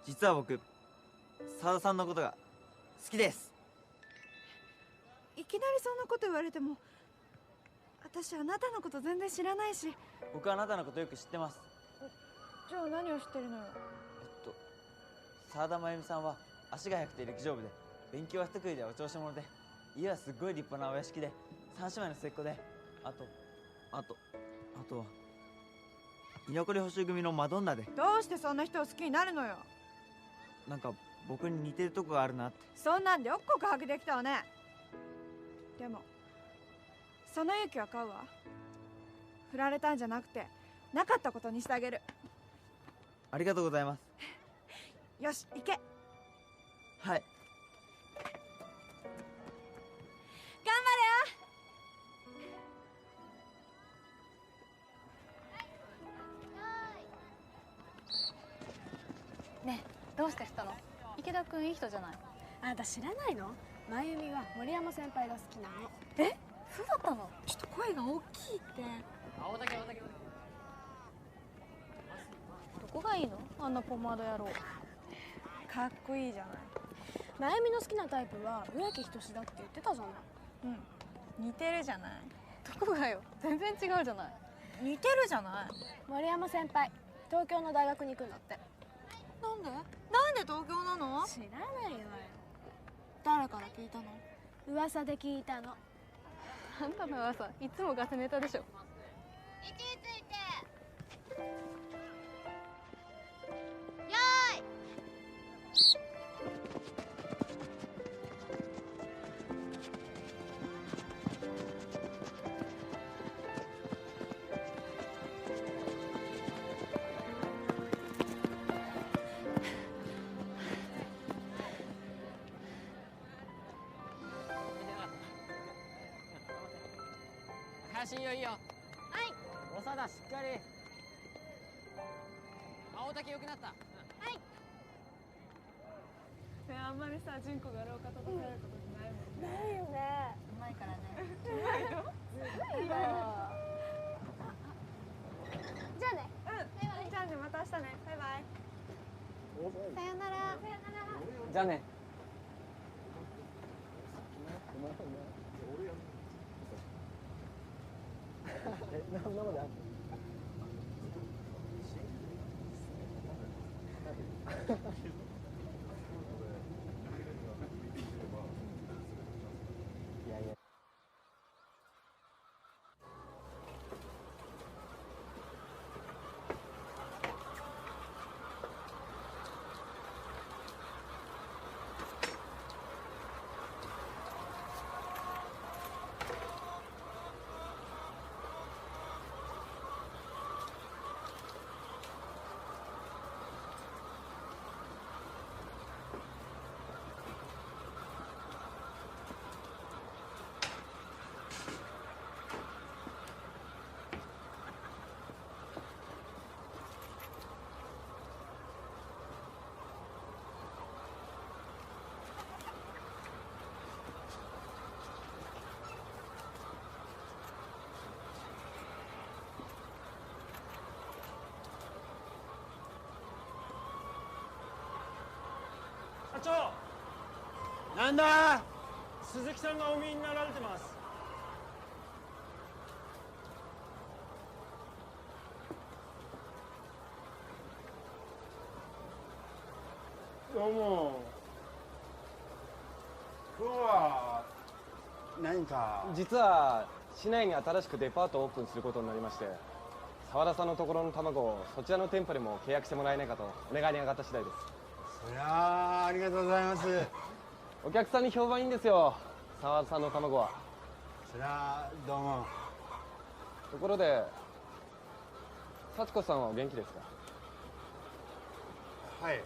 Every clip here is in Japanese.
実は僕、沢田さんのことが好きです。いきなりそんなこと言われても、私あなたのこと全然知らないし。僕はあなたのことよく知ってます。じゃあ何を知ってるのよ。沢田真由美さんは足が速くて陸上部で、勉強は不得意でお調子者で、家はすっごい立派なお屋敷で、三姉妹の末っ子で、あとは居残り補習組のマドンナで。どうしてそんな人を好きになるのよ。なんか僕に似てるとこがあるなって。そんなんでよく告白できたわね。でもその勇気は買うわ。振られたんじゃなくてなかったことにしてあげる。ありがとうございます。よし行け。はい。頑張れや。ねえ、どうしてしたの？池田くんいい人じゃない。あなた知らないの？真由美は森山先輩が好きなの。え、そうだったの？ちょっと声が大きいって。どこがいいの？あんなポマード野郎。かっこいいじゃない。真由美の好きなタイプは植木仁だって言ってたじゃない。似てるじゃない。どこがよ、全然違うじゃない。似てるじゃない。森山先輩、東京の大学に行くんだって。なんで東京なの？知らないわよ。誰から聞いたの？噂で聞いたの。あんたの噂いつもガセネタでしょ。位置についてよーい。よしいいよいいよ。はい。長田しっかり。青竹良くなった。ね、あんまりさ、純子が廊下立たせられたことないもんね。ないよね。うまいからね。うまいよ。いいよ。じゃあね。うん。じゃあね、また明日ね。バイバイ。さよなら。じゃあね。課長、なんだ。鈴木さんがお見えになられてます。どうも。今日は何か。実は市内に新しくデパートをオープンすることになりまして、澤田さんのところの卵をそちらの店舗でも契約してもらえないかとお願いに上がった次第です。そりゃあ、ありがとうございます。お客さんに評判いいんですよ、澤田さんの卵は。そりゃあ、どうも。ところで幸子さんはお元気ですか？はい。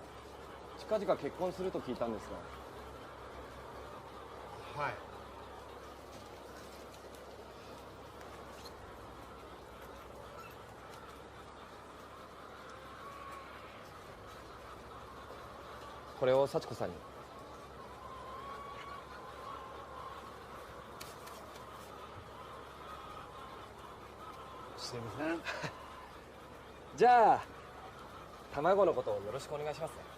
近々結婚すると聞いたんですが。はい。これを幸子さんに。すいません。じゃあ卵のことをよろしくお願いしますね。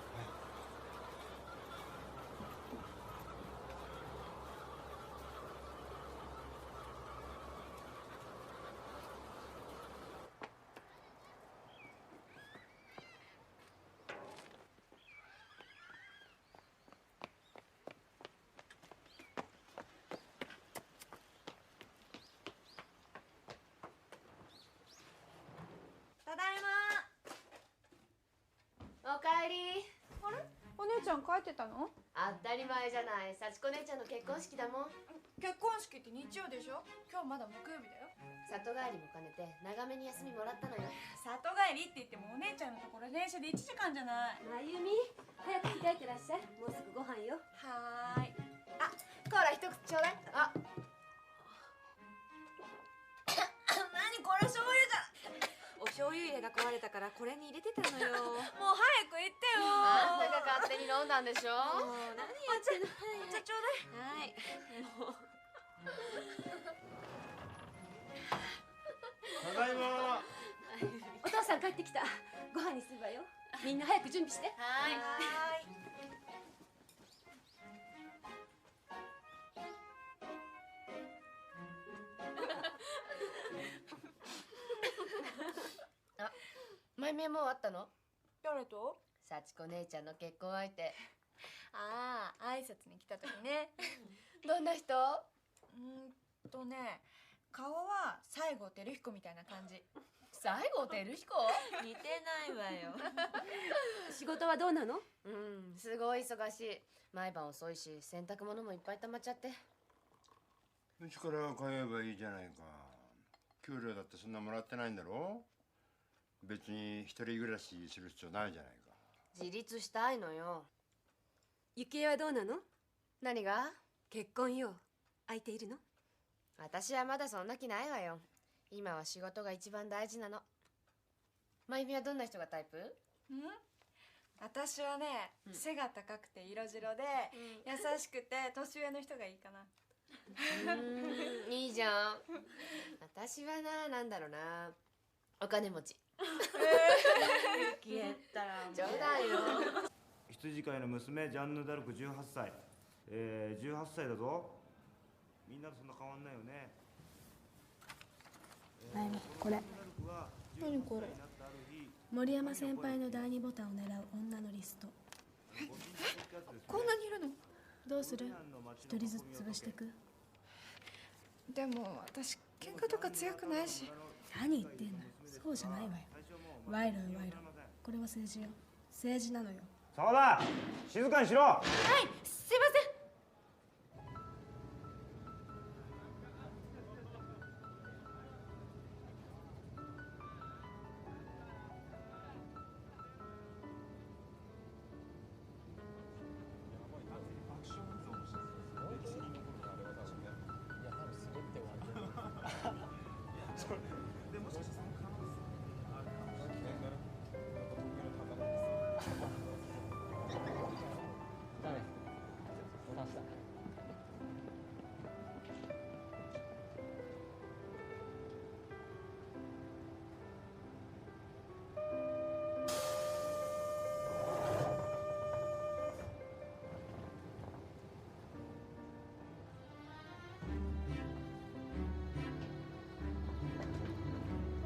ただいま。おかえり。あれ、お姉ちゃん帰ってたの？当たり前じゃない。幸子姉ちゃんの結婚式だもん。結婚式って日曜でしょ？今日まだ木曜日だよ。里帰りも兼ねて長めに休みもらったのよ。里帰りって言ってもお姉ちゃんのところ電車で1時間じゃない。まゆみ、早く着替えてらっしゃい。もうすぐご飯よ。はーい。あ、コーラ一口ちょうだい。あ、何これ、醤油じゃ。お醤油入れが壊れたからこれに入れてたのよ。もう早く行ってよ。あんたが勝手に飲んだんでしょ。もう何やってんの。じゃちょうだい。はい。もうただいま。お父さん帰ってきた。ご飯にするわよ。みんな早く準備して。はい。あ、マイメもうあったの？誰と？幸子姉ちゃんの結婚相手。ああ、挨拶に来た時ね。どんな人？ね、顔は西郷輝彦みたいな感じ。西郷輝彦？似てないわよ。仕事はどうなの？うん、すごい忙しい。毎晩遅いし、洗濯物もいっぱい溜まっちゃって。うちから通えばいいじゃないか。給料だってそんなもらってないんだろ。別に一人暮らしする必要ないじゃないか。自立したいのよ。ゆきえはどうなの？何が？結婚よ。空いているの？私はまだそんな気ないわよ。今は仕事が一番大事なの。まゆみはどんな人がタイプ？私はね、背が高くて色白で、優しくて年上の人がいいかな。いいじゃん。私はなんだろうな、お金持ち。消えたら冗談よ。羊飼いの娘ジャンヌ・ダルク18歳、18歳だぞ。みんなとそんな変わんないよね。まゆみ、これ何これ？森山先輩の第2ボタンを狙う女のリスト。こんなにいるの？どうする？一人ずつ潰していく？でも私喧嘩とか強くないし。何言ってんのよ。そうじゃないわよ。賄賂よ賄賂。これは政治よ。政治なのよ。沢田、静かにしろ。はい、すいません。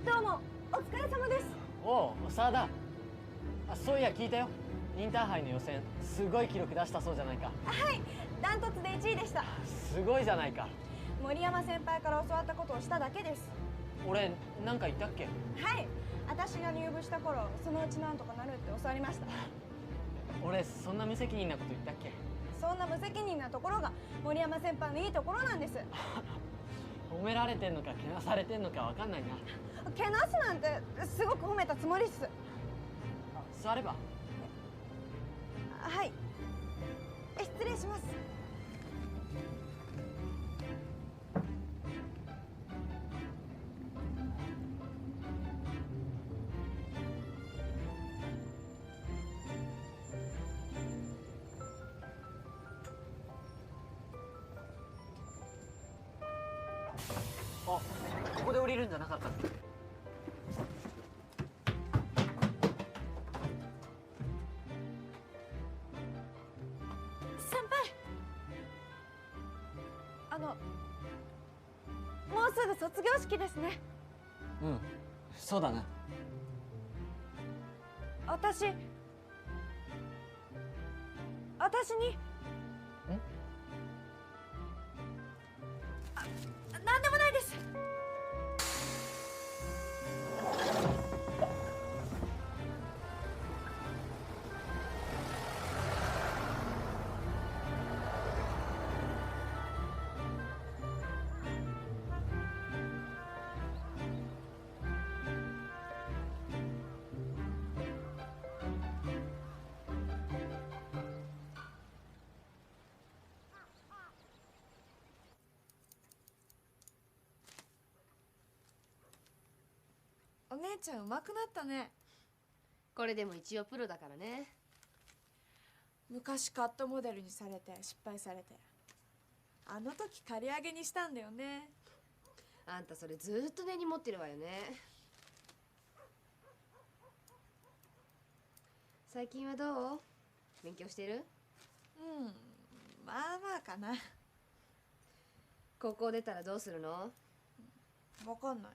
どうもお疲れ様です。おう、沢田。そういや聞いたよ。インターハイの予選すごい記録出したそうじゃないか。はい、ダントツで1位でした。すごいじゃないか。森山先輩から教わったことをしただけです。俺なんか言ったっけ？はい、私が入部した頃、そのうちなんとかなるって教わりました。俺そんな無責任なこと言ったっけ？そんな無責任なところが森山先輩のいいところなんです。褒められてんのかけなされてんのかわかんないな。けなすなんてすごく褒めたつもりっす。座れば？はい、失礼します。あ、ここで降りるんじゃなかったっけ？先輩、もうすぐ卒業式ですね。うん、そうだな。私になんでもないです。お姉ちゃん上手くなったね。これでも一応プロだからね。昔カットモデルにされて失敗されて、あの時刈り上げにしたんだよね。あんたそれずーっと根に持ってるわよね。最近はどう？勉強してる？まあまあかな。高校出たらどうするの？わかんない。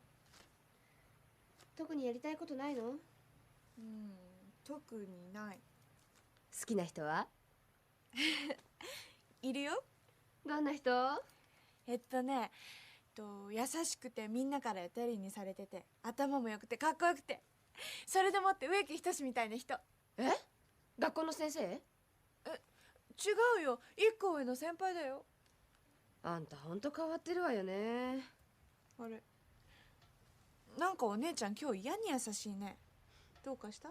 特にやりたいことないの？特にない。好きな人は？いるよ。どんな人？優しくてみんなから頼りにされてて、頭も良くてかっこよくて、それでもって植木仁みたいな人。え？学校の先生？違うよ、一個上の先輩だよ。あんたほんと変わってるわよね。あれ、なんかお姉ちゃん今日嫌に優しいね。どうかした？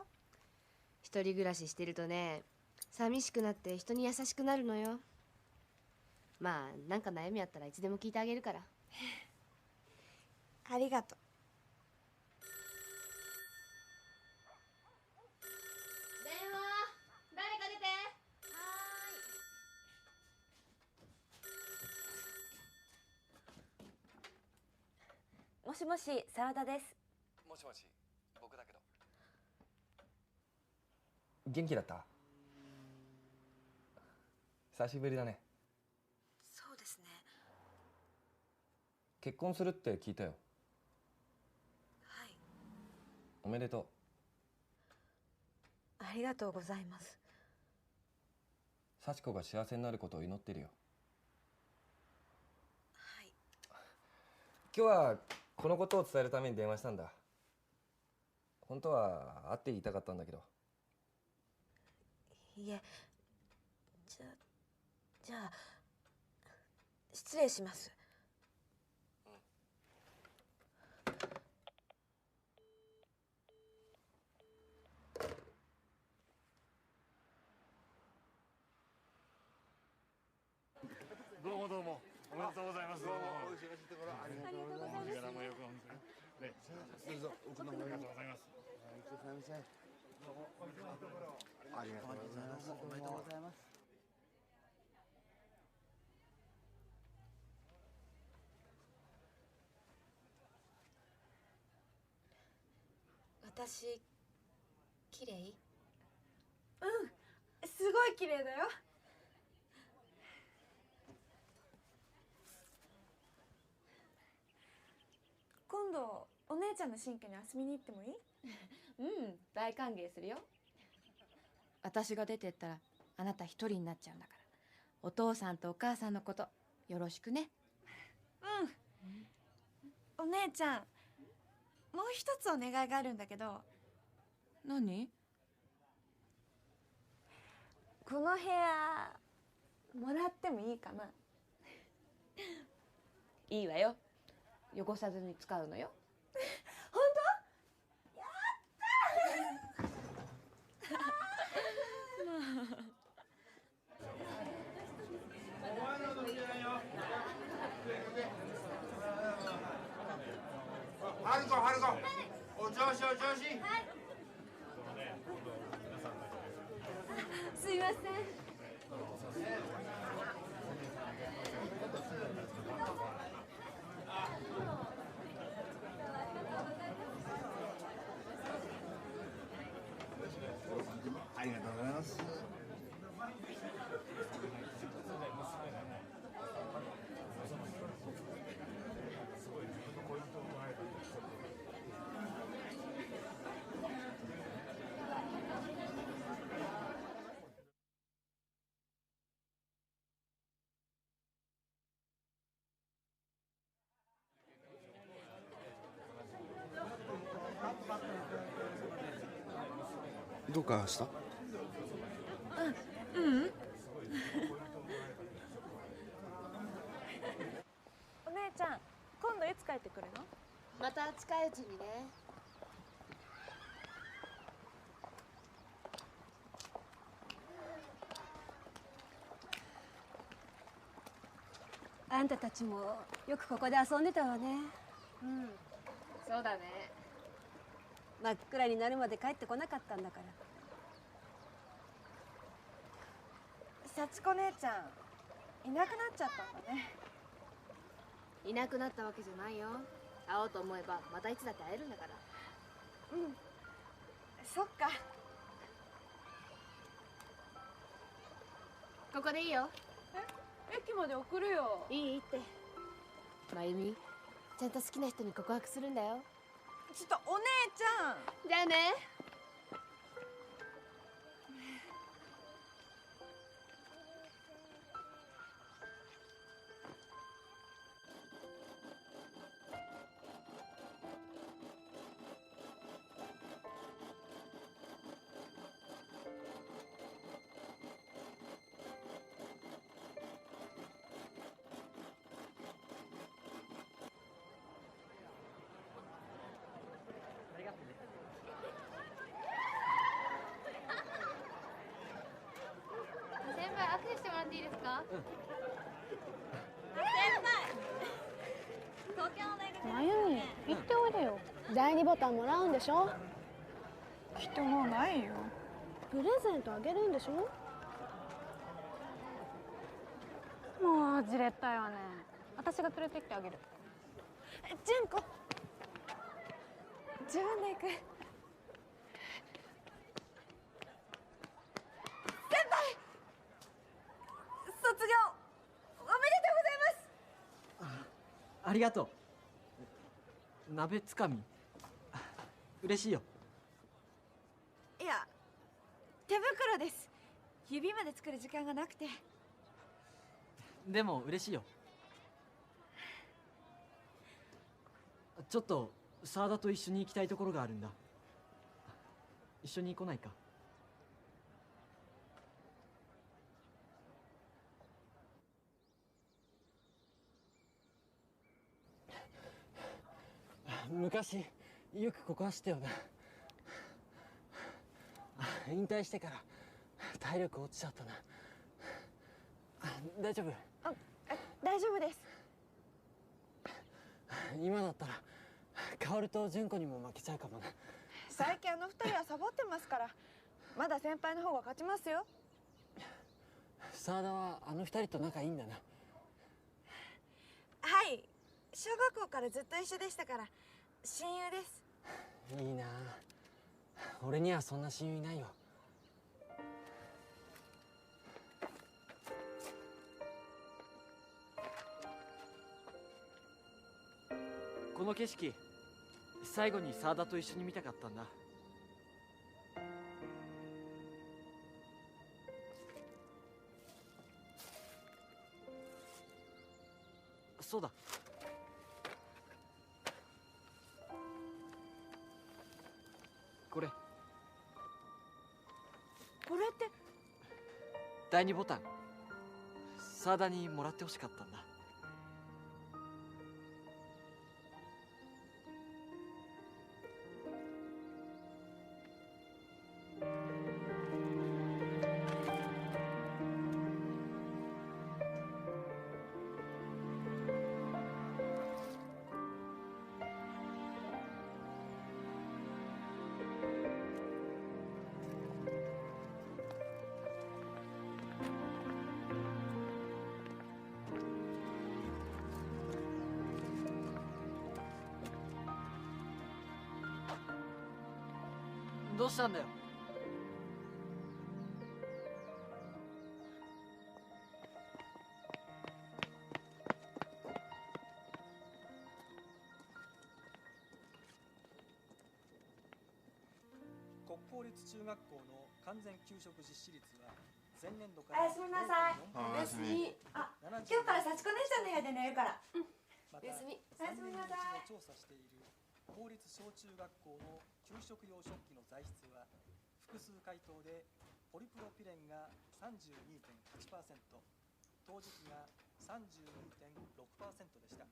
一人暮らししてるとね、寂しくなって人に優しくなるのよ。まあなんか悩みあったらいつでも聞いてあげるから。ありがとう。しもし、澤田です。もしもし、僕だけど。元気だった？久しぶりだね。そうですね。結婚するって聞いたよ。はい。おめでとありがとうございます。う。幸子が幸せになることを祈ってるよ。はい。今日はこのことを伝えるために電話したんだ。本当は会って言いたかったんだけど。いえ、じゃあ失礼します。どうもどうも、おめでとうございます。どうもお忙しいところありがありがとうございます。こちらもよくお見せね、どうぞ奥の方に。ありがとうございます。ありがとうございます。おめでとうございます。私綺麗？すごい綺麗だよ。今度お姉ちゃんの新居に遊びに行ってもいい？大歓迎するよ。私が出てったらあなた一人になっちゃうんだから、お父さんとお母さんのことよろしくね。お姉ちゃん、もう一つお願いがあるんだけど。何？この部屋もらってもいいかな？いいわよ。汚さずに使うのよ。本当？やはるこはるこ、お調子お調子。すいません。ありがとうございます。どうかした？お姉ちゃん、今度いつ帰ってくるの？また近いうちにね。あんたたちもよくここで遊んでたわね。そうだね。真っ暗になるまで帰ってこなかったんだから。幸子姉ちゃんいなくなっちゃったんだね。いなくなったわけじゃないよ。会おうと思えばまたいつだって会えるんだから。そっか。ここでいいよ。駅まで送るよ。いいって。まゆみ、ちゃんと好きな人に告白するんだよ。ちょっとお姉ちゃん。じゃあね。先輩、握手してもらっていいですか？まゆみ、言っておいでよ。第2ボタンもらうんでしょ。きっともうないよ。プレゼントあげるんでしょ。もうじれったいわね。私が連れてきてあげる。純子、自分で行く。先輩、卒業おめでとうございます。ありがとう。鍋つかみ嬉しいよ。いや、手袋です。指まで作る時間がなくて。でも嬉しいよ。ちょっと沢田と一緒に行きたいところがあるんだ。一緒に来ないか？昔よくここ走ったよな。引退してから体力落ちちゃったな。大丈夫？大丈夫です。今だったら薫と純子にも負けちゃうかもな。最近あの二人はサボってますから、まだ先輩の方が勝ちますよ。沢田はあの二人と仲いいんだな。はい、小学校からずっと一緒でしたから親友です。いいな。俺にはそんな親友いないよ。この景色、最後に沢田と一緒に見たかったんだ。そうだ、これって第2ボタン、沢田にもらってほしかったんだ。どうしたんだよ？国公立中学校の完全給食実施率は前年度からおやすみなさい。おやすみ。あ、今日から幸子姉ちゃんの部屋で寝るから。またおやすみなさい。調査している公立小中学校の給食用食器の材質は複数回答でポリプロピレンが 32.8%、 陶磁器が 32.6% でした。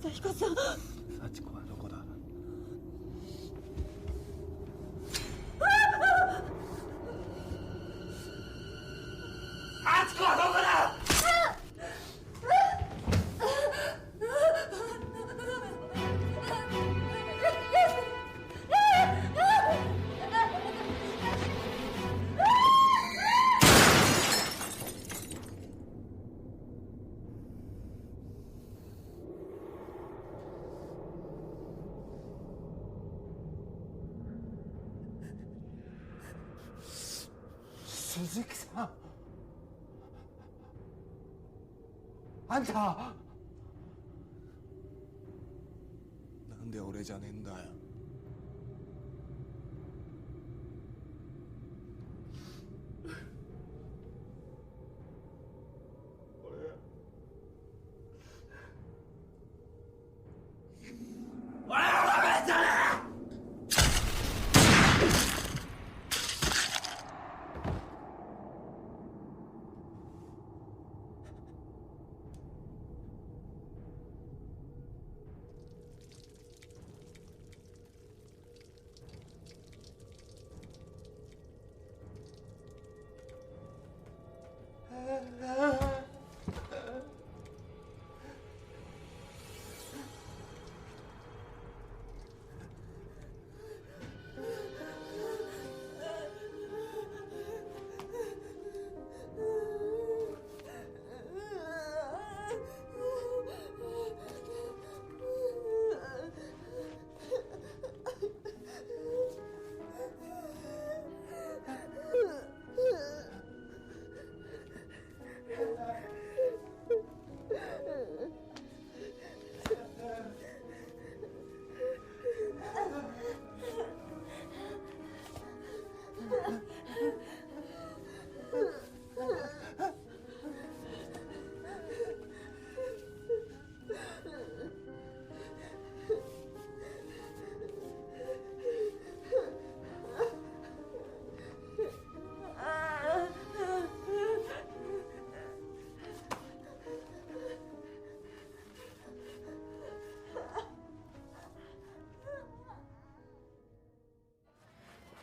正彦さん。幸子はどこだ？幸子！鈴木さん、あんたなんで俺じゃねえんだよ。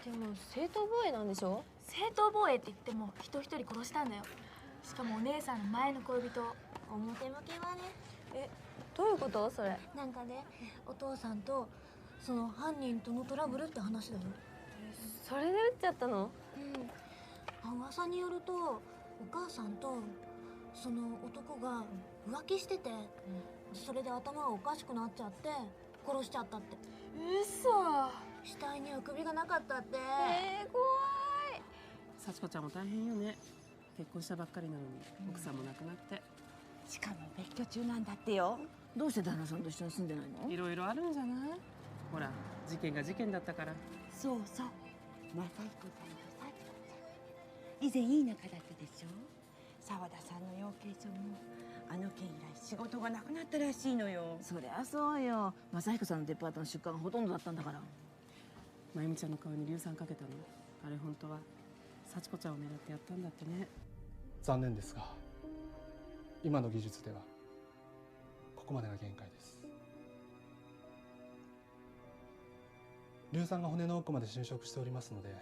でも正当防衛なんでしょ？正当防衛って言っても人一人殺したんだよ。しかもお姉さんの前の恋人。表向きはね。どういうことそれ？なんかね、お父さんとその犯人とのトラブルって話だよ。それで撃っちゃったの？噂によるとお母さんとその男が浮気してて、それで頭がおかしくなっちゃって殺しちゃったって。嘘。死体には首がなかったって。怖い。幸子ちゃんも大変よね。結婚したばっかりなのに奥さんも亡くなって、しかも別居中なんだってよ。どうして旦那さんと一緒に住んでないの？いろいろあるんじゃない？ほら事件が事件だったから。そうそう、正彦さんと幸子ちゃん以前いい仲だったでしょ。沢田さんの養鶏場もあの件以来仕事がなくなったらしいのよ。そりゃそうよ、正彦さんのデパートの出荷がほとんどだったんだから。まゆみちゃんの顔に硫酸かけたの、あれ本当は幸子ちゃんを狙ってやったんだってね。残念ですが今の技術ではここまでが限界です。硫酸が骨の奥まで侵食しておりますので、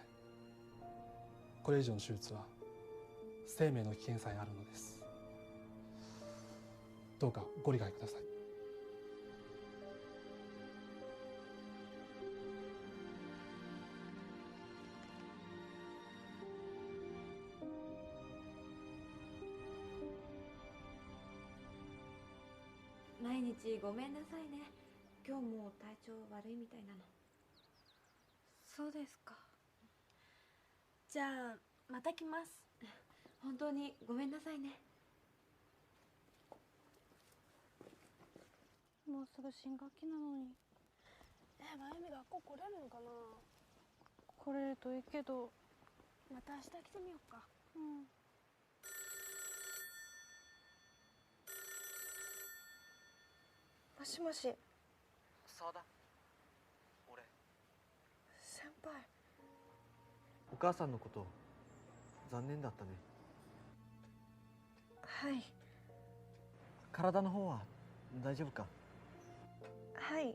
これ以上の手術は生命の危険さえあるのです。どうかご理解ください。毎日ごめんなさいね。今日も体調悪いみたいなの。そうですか。じゃあまた来ます。本当にごめんなさいね。もうすぐ新学期なのに。まゆみ学校来れるのかな？来れるといいけど。また明日来てみようか。もしもし。沢田、俺先輩。お母さんのこと残念だったね。はい。体の方は大丈夫か？はい。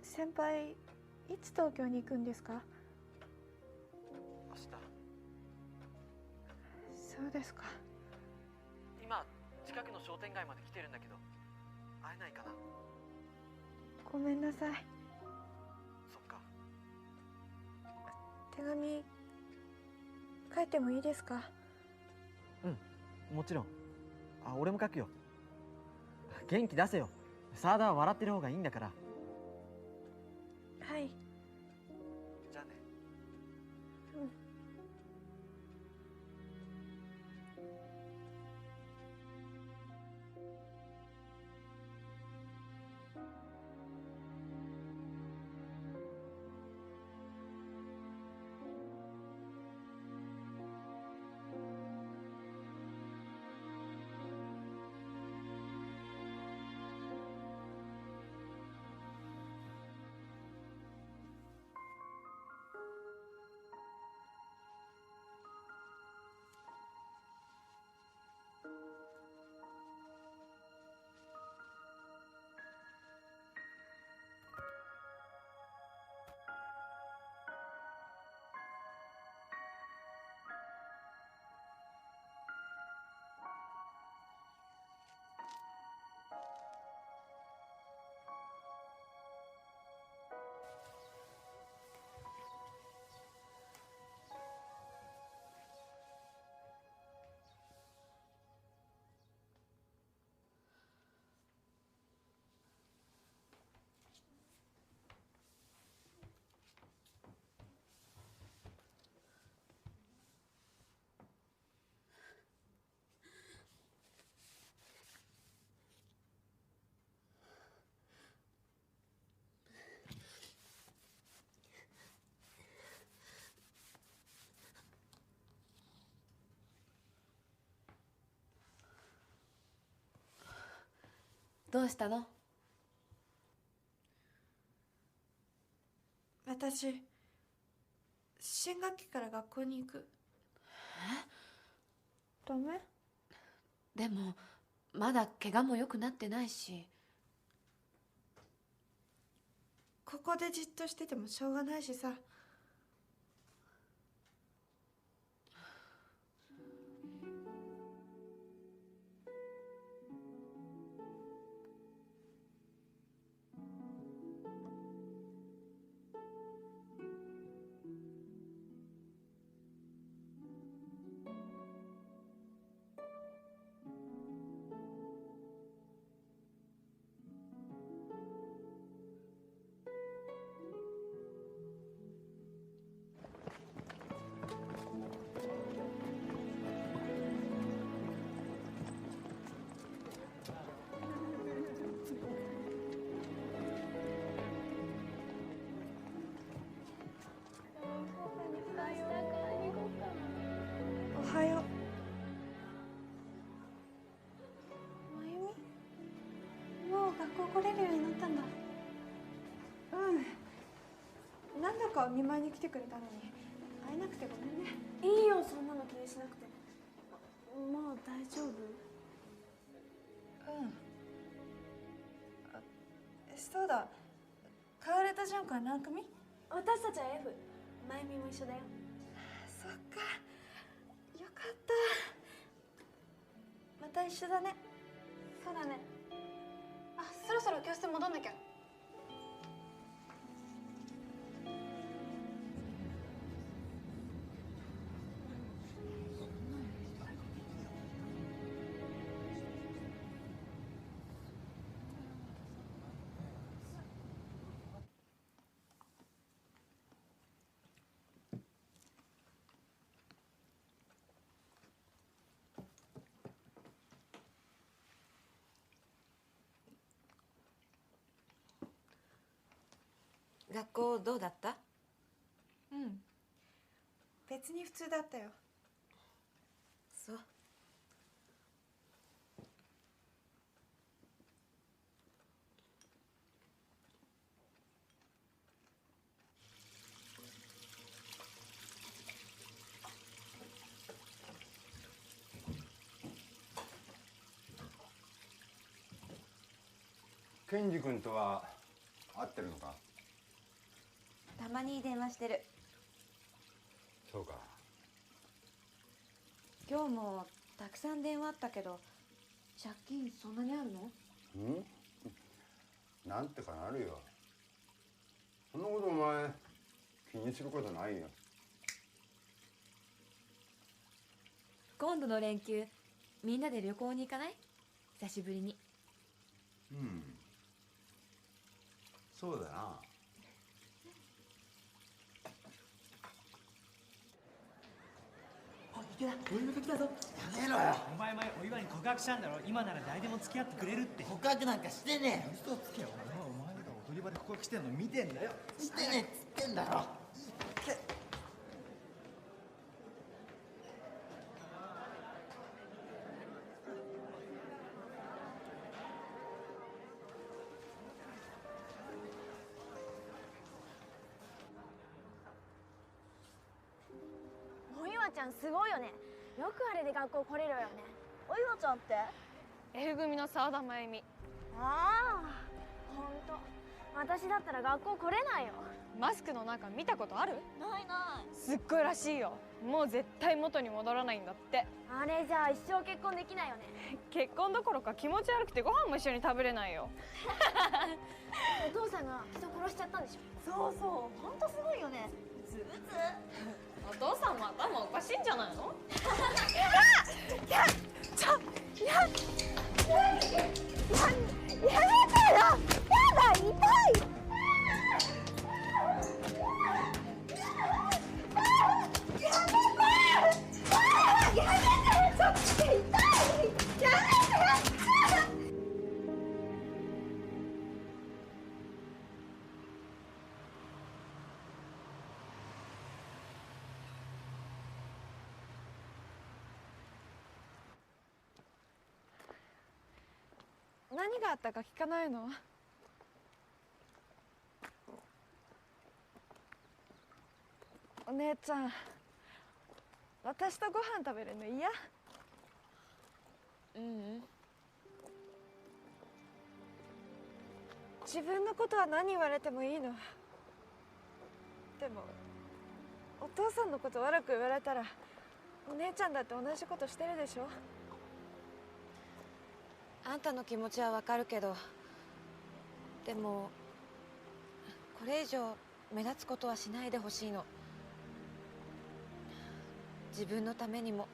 先輩、いつ東京に行くんですか？明日。そうですか。今近くの商店街まで来てるんだけど、会えないかな？ごめんなさい。そっか。手紙書いてもいいですか？もちろん。俺も書くよ。元気出せよ。沢田は笑ってる方がいいんだから。はい。じゃあね。どうしたの？私新学期から学校に行く。ダメ？でもまだ怪我も良くなってないし。ここでじっとしててもしょうがないしさ。おはよう。まゆみ、もう学校来れるようになったんだ。うん。何度かお見舞いに来てくれたのに会えなくてごめんね。いいよ、そんなの気にしなくて。もう大丈夫？うん。そうだ。楓と純子は何組？私たちは F。まゆみも一緒だよ。そっか。よかった。また一緒だね。そうだね。あ、そろそろ教室戻んなきゃ。学校どうだった？うん。別に普通だったよ。そう。ケンジ君とは会ってるのか？たまに電話してる。そうか。今日もたくさん電話あったけど、借金そんなにあるの？なんてかなるよ。そんなことお前気にすることないよ。今度の連休みんなで旅行に行かない？久しぶりに。うん。そうだな。池田、お祝いが来たぞ。やめろよ。お前お祝いに告白したんだろ。今なら誰でも付き合ってくれるって。告白なんかしてねえ。嘘つけよ。お前が踊り場で告白してんの見てんだよ。してねえっつってんだろ。お岩ちゃんすごいよね。よくあれで学校来れるよね。お岩ちゃんって F 組の沢田真由美。ああ、ほんと私だったら学校来れないよ。マスクの中見たことある？ないない。すっごいらしいよ。もう絶対元に戻らないんだって。あれじゃあ一生結婚できないよね。結婚どころか気持ち悪くてご飯も一緒に食べれないよ。お父さんが人殺しちゃったんでしょ。そうそう、ほんとすごいよね。うつうつ。お父さんも頭おかしいんじゃないの？やめてよ。やだ、痛い。何があったか聞かないの？お姉ちゃん、私とご飯食べるの嫌？自分のことは何言われてもいいの。でもお父さんのこと悪く言われたらお姉ちゃんだって同じことしてるでしょ。あんたの気持ちはわかるけど、でもこれ以上目立つことはしないでほしいの。自分のためにも。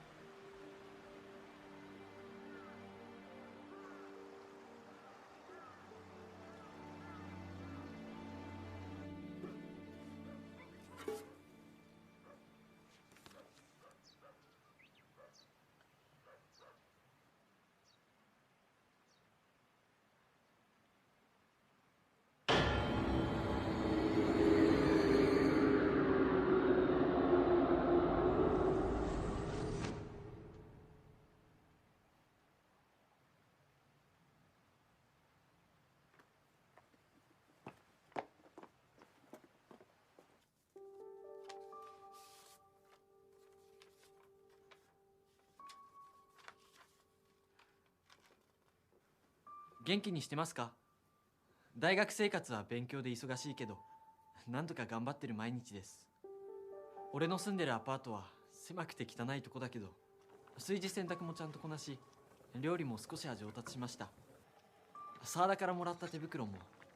元気にしてますか？大学生活は勉強で忙しいけど、なんとか頑張ってる毎日です。俺の住んでるアパートは狭くて汚いとこだけど、炊事洗濯もちゃんとこなし、料理も少しは上達しました。沢田からもらった手袋も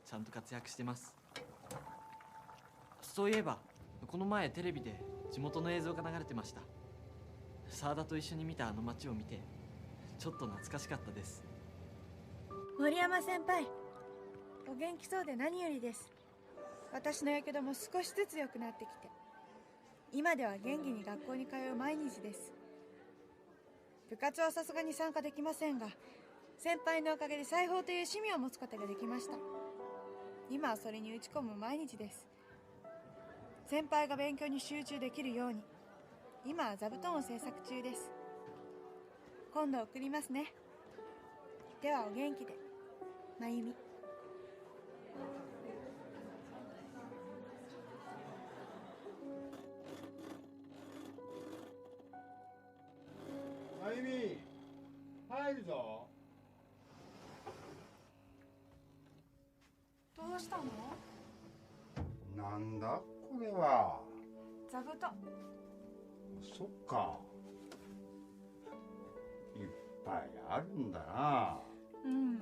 ちゃんと活躍してます。そういえばこの前テレビで地元の映像が流れてました。沢田と一緒に見たあの街を見てちょっと懐かしかったです。森山先輩、お元気そうで何よりです。私のやけども少しずつ良くなってきて、今では元気に学校に通う毎日です。部活はさすがに参加できませんが、先輩のおかげで裁縫という趣味を持つことができました。今はそれに打ち込む毎日です。先輩が勉強に集中できるように、今は座布団を制作中です。今度送りますね。ではお元気で。まゆみ。まゆみ、入るぞ。どうしたの？なんだこれは。座布団。そっか。いっぱいあるんだな。うん、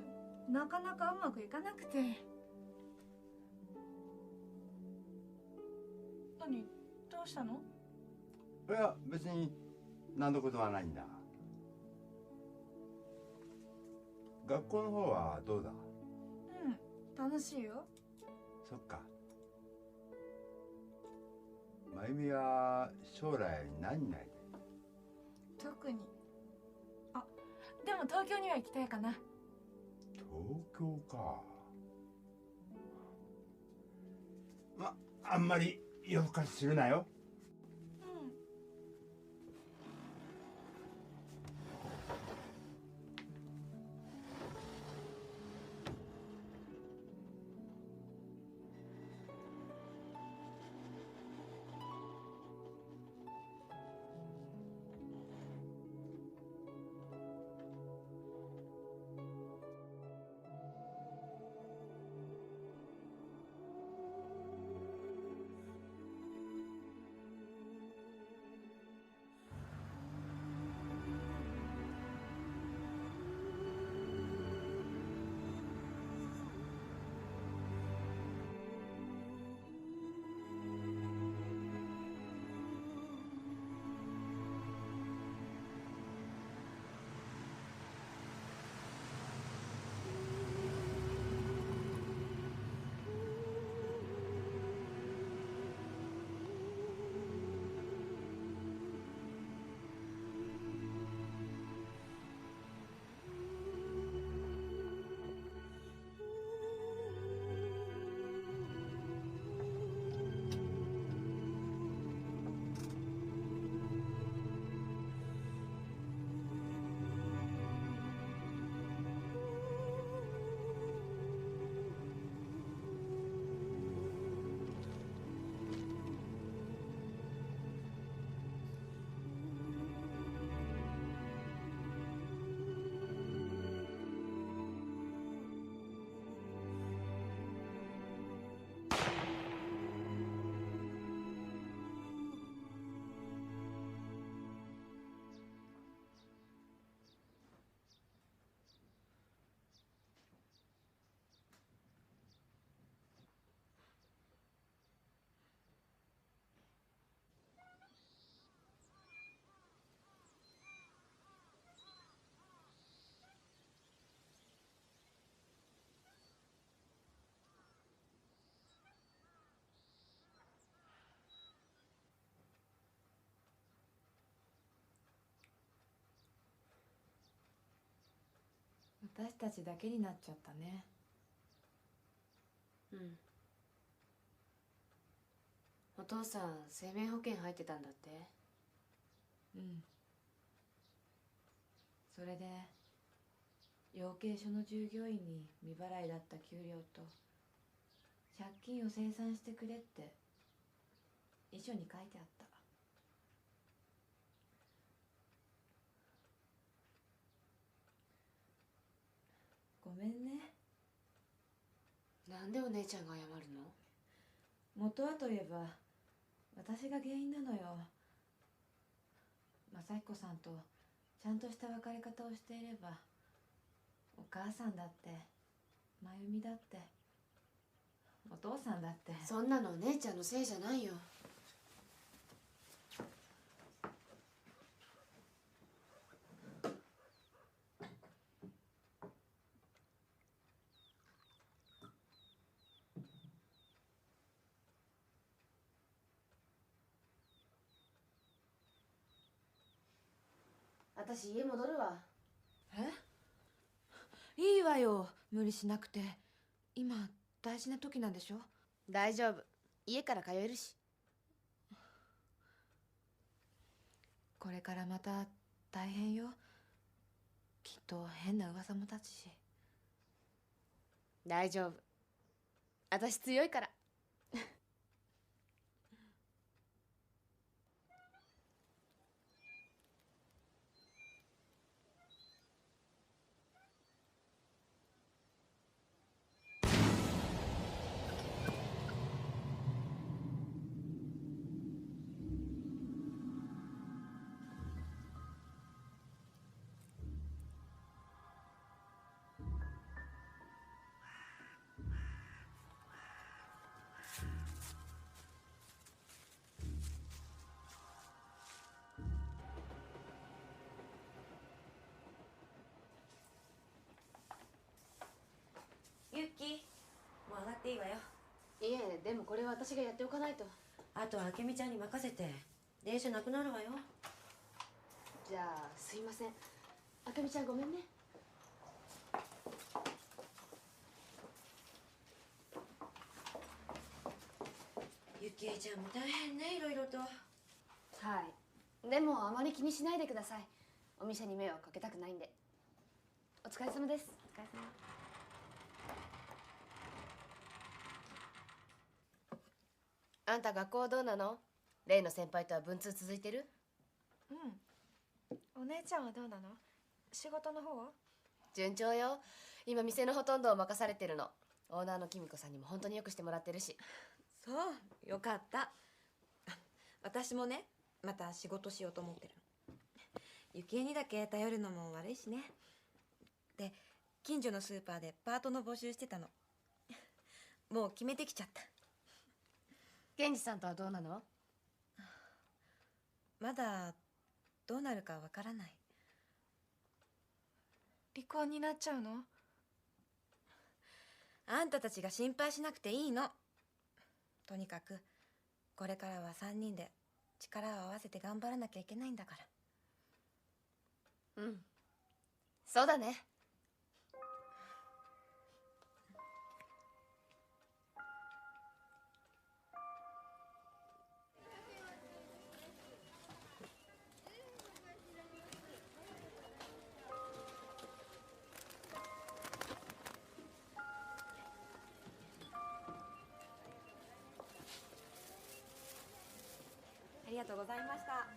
なかなかうまくいかなくて。何？どうしたの？いや、別に何のことはないんだ。学校の方はどうだ？うん、楽しいよ。そっか。まゆみは将来何になりたい？特に。あ、でも東京には行きたいかな。東京か。あんまり夜更かしするなよ。私たちだけになっちゃったね。うん。お父さん生命保険入ってたんだって。うん。それで養鶏所の従業員に未払いだった給料と借金を清算してくれって遺書に書いてあった。ごめんね。なんでお姉ちゃんが謝るの？元はといえば私が原因なのよ。雅彦さんとちゃんとした別れ方をしていればお母さんだって真由美だってお父さんだって。そんなのお姉ちゃんのせいじゃないよ。私家戻るわ。いいわよ、無理しなくて。今大事な時なんでしょ。大丈夫、家から通えるし。これからまた大変よ。きっと変な噂も立つし。大丈夫、私強いから。ユッキ、もう上がっていいわよ。いえ、でもこれは私がやっておかないと。あとは明美ちゃんに任せて。電車なくなるわよ。じゃあすいません、明美ちゃんごめんね。ユキエちゃんも大変ね、いろいろと。はい、でもあまり気にしないでください。お店に迷惑かけたくないんで。お疲れ様です。お疲れ様。あんた学校どうなの？例の先輩とは文通続いてる？うん。お姉ちゃんはどうなの？仕事の方は？順調よ。今店のほとんどを任されてるの。オーナーのきみこさんにも本当によくしてもらってるし。そう、よかった。私もね、また仕事しようと思ってるの。ゆきえにだけ頼るのも悪いしね。で、近所のスーパーでパートの募集してたの。もう決めてきちゃった。健二さんとはどうなの？まだどうなるかわからない。離婚になっちゃうの？あんたたちが心配しなくていいの。とにかくこれからは3人で力を合わせて頑張らなきゃいけないんだから。うん、そうだね。ありがとうございました。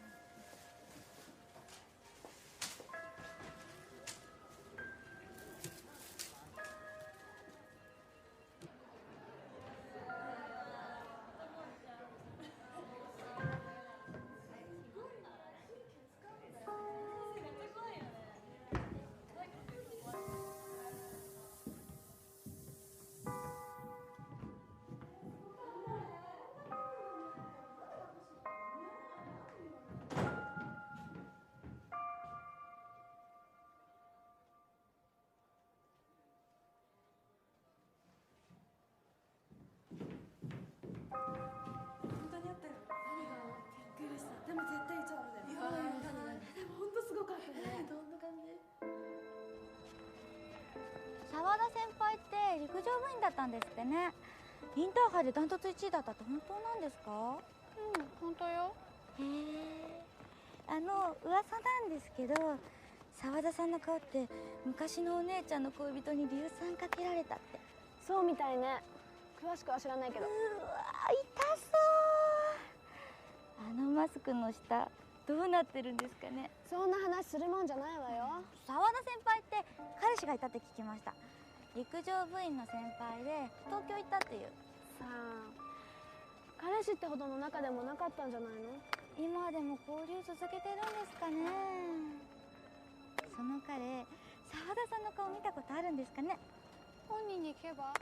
輩って陸上部員だったんですってね。インターハイでダントツ1位だったって本当なんですか？うん、本当よ。へえ。噂なんですけど、沢田さんの顔って昔のお姉ちゃんの恋人に硫酸かけられたって。そうみたいね。詳しくは知らないけど。うわ、痛そう。マスクの下どうなってるんですかね。そんな話するもんじゃないわよ。沢田先輩って彼氏がいたって聞きました。陸上部員の先輩で東京行ったっていう。さあ、彼氏ってほどの仲でもなかったんじゃないの？今でも交流続けてるんですかね。その彼、沢田さんの顔見たことあるんですかね。本人に聞けば。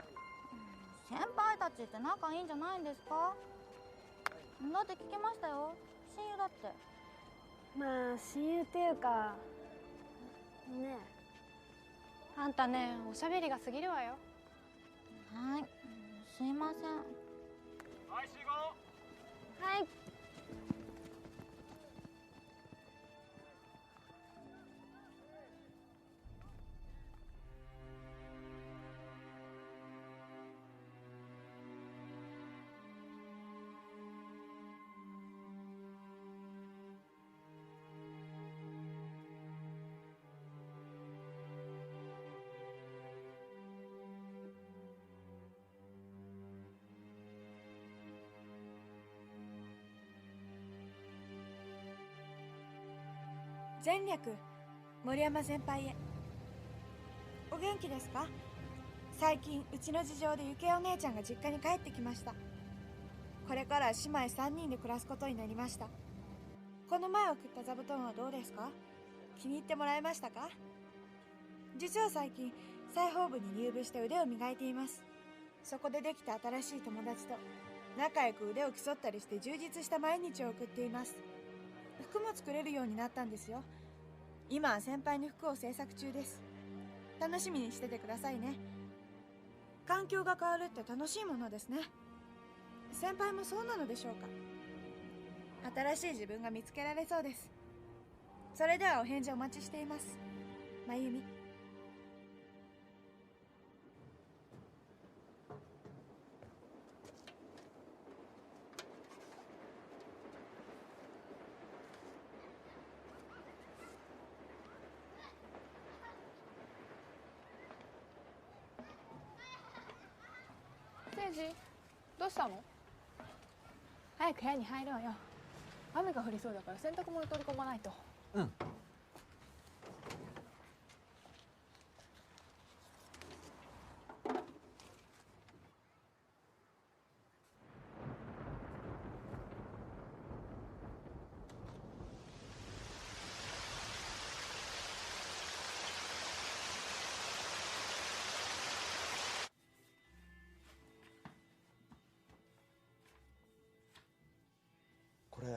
先輩たちって仲いいんじゃないんですか？だって聞きましたよ、親友だって。まあ親友っていうかねえ、あんたね、おしゃべりが過ぎるわよ。はい、すいません。はい、集合。はい。前略森山先輩へ。お元気ですか？最近うちの事情でゆけお姉ちゃんが実家に帰ってきました。これから姉妹3人で暮らすことになりました。この前送った座布団はどうですか？気に入ってもらえましたか？実は最近裁縫部に入部して腕を磨いています。そこでできた新しい友達と仲良く腕を競ったりして充実した毎日を送っています。服も作れるようになったんですよ。今は先輩に服を制作中です。楽しみにしててくださいね。環境が変わるって楽しいものですね。先輩もそうなのでしょうか。新しい自分が見つけられそうです。それではお返事お待ちしています。まゆみ。誠治、どうしたの？早く部屋に入ろうよ。雨が降りそうだから洗濯物取り込まないと。うん。これ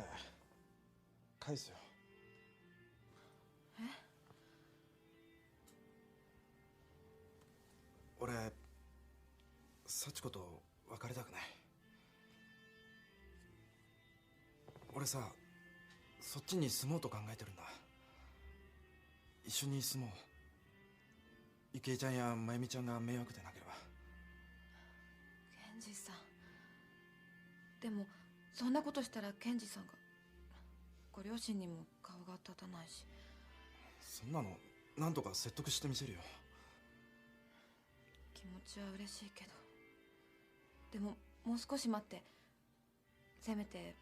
返すよ。え？俺幸子と別れたくない。俺さ、そっちに住もうと考えてるんだ。一緒に住もう。ゆきえちゃんやまゆみちゃんが迷惑でなければ。健二さん、でもそんなことしたら健二さんが、ご両親にも顔が立たないし。そんなのなんとか説得してみせるよ。気持ちは嬉しいけど、でももう少し待って。せめて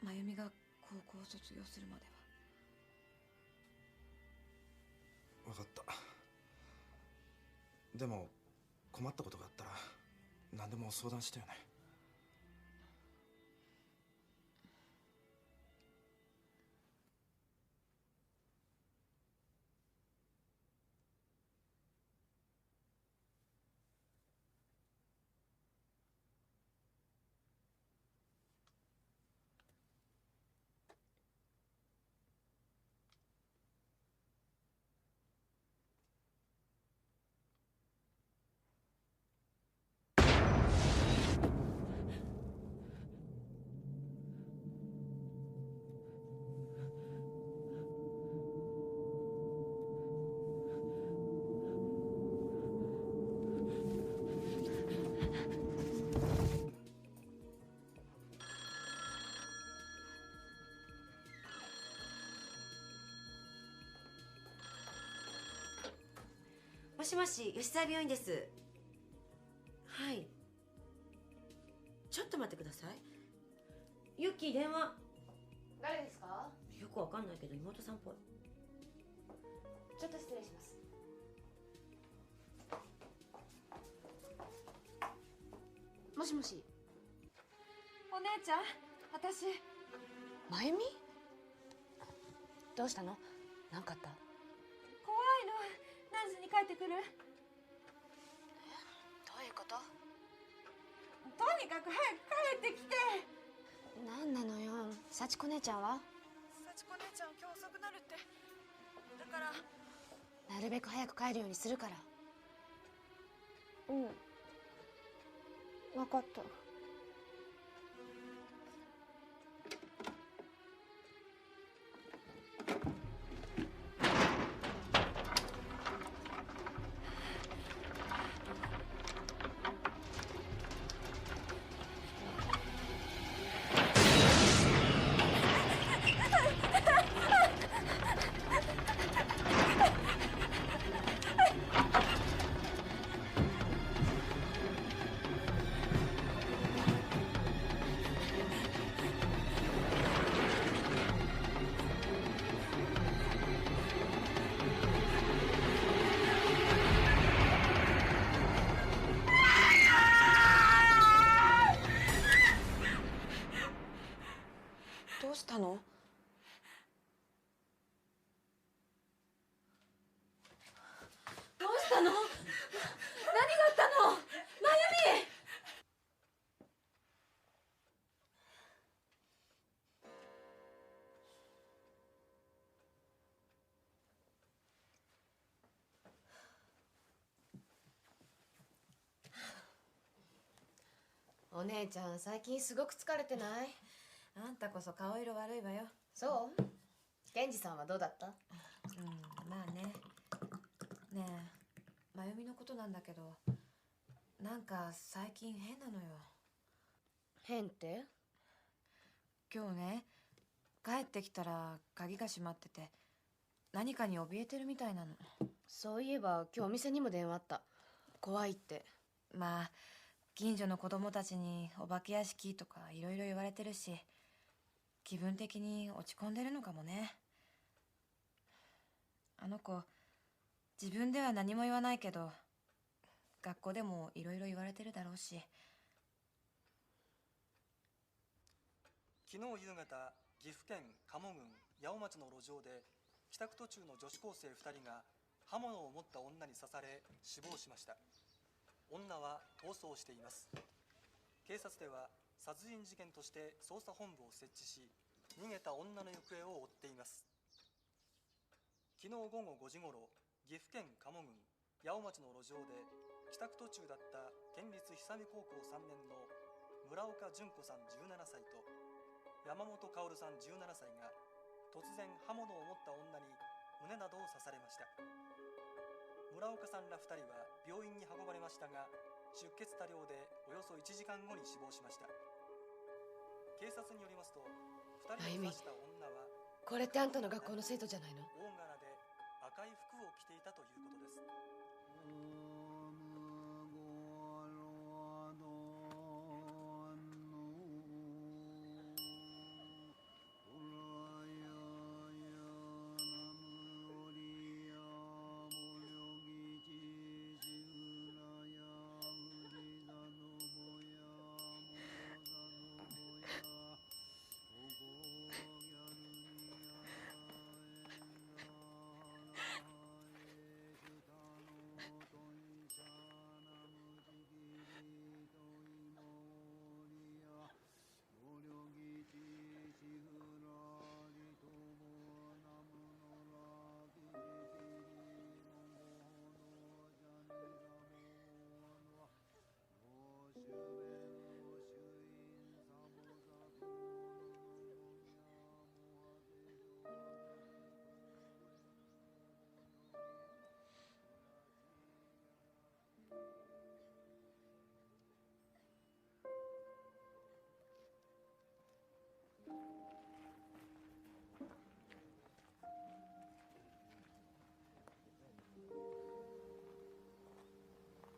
真由美が高校を卒業するまでは。分かった。でも困ったことがあったら何でも相談してよね。しもし、吉沢病院です。はい。ちょっと待ってください。ユッキー、電話。誰ですか？よくわかんないけど妹さんっぽい。ちょっと失礼します。もしもし。お姉ちゃん、私まゆみ？どうしたの？なんかあった？怖いの。何時に帰ってくる？どういうこと？とにかく早く帰ってきて。なんなのよ。幸子姉ちゃんは？幸子姉ちゃん今日遅くなるって。だからなるべく早く帰るようにするから。うん、分かった。どうしたの？どうしたの？何があったの？まゆみ！お姉ちゃん、最近すごく疲れてない？あんたこそ顔色悪いわよ。そう？源氏さんはどうだった？まあね。ねえ、まゆみのことなんだけど、なんか最近変なのよ。変って？今日ね、帰ってきたら鍵が閉まってて、何かに怯えてるみたいなの。そういえば今日お店にも電話あった。怖いって。まあ近所の子供たちにお化け屋敷とかいろいろ言われてるし、気分的に落ち込んでるのかもね。あの子、自分では何も言わないけど、学校でもいろいろ言われてるだろうし。昨日夕方、岐阜県加茂郡八尾町の路上で帰宅途中の女子高生2人が刃物を持った女に刺され死亡しました。女は逃走しています。警察では殺人事件として捜査本部を設置し、逃げた女の行方を追っています。昨日午後5時ごろ、岐阜県加茂郡八尾町の路上で帰宅途中だった県立久見高校3年の村岡純子さん17歳と山本薫さん17歳が突然刃物を持った女に胸などを刺されました。村岡さんら2人は病院に運ばれましたが、出血多量でおよそ1時間後に死亡しました。警察によりますと、2人を刺した女はこれってあんたの学校の生徒じゃないの？大柄で赤い服を着ていたということです。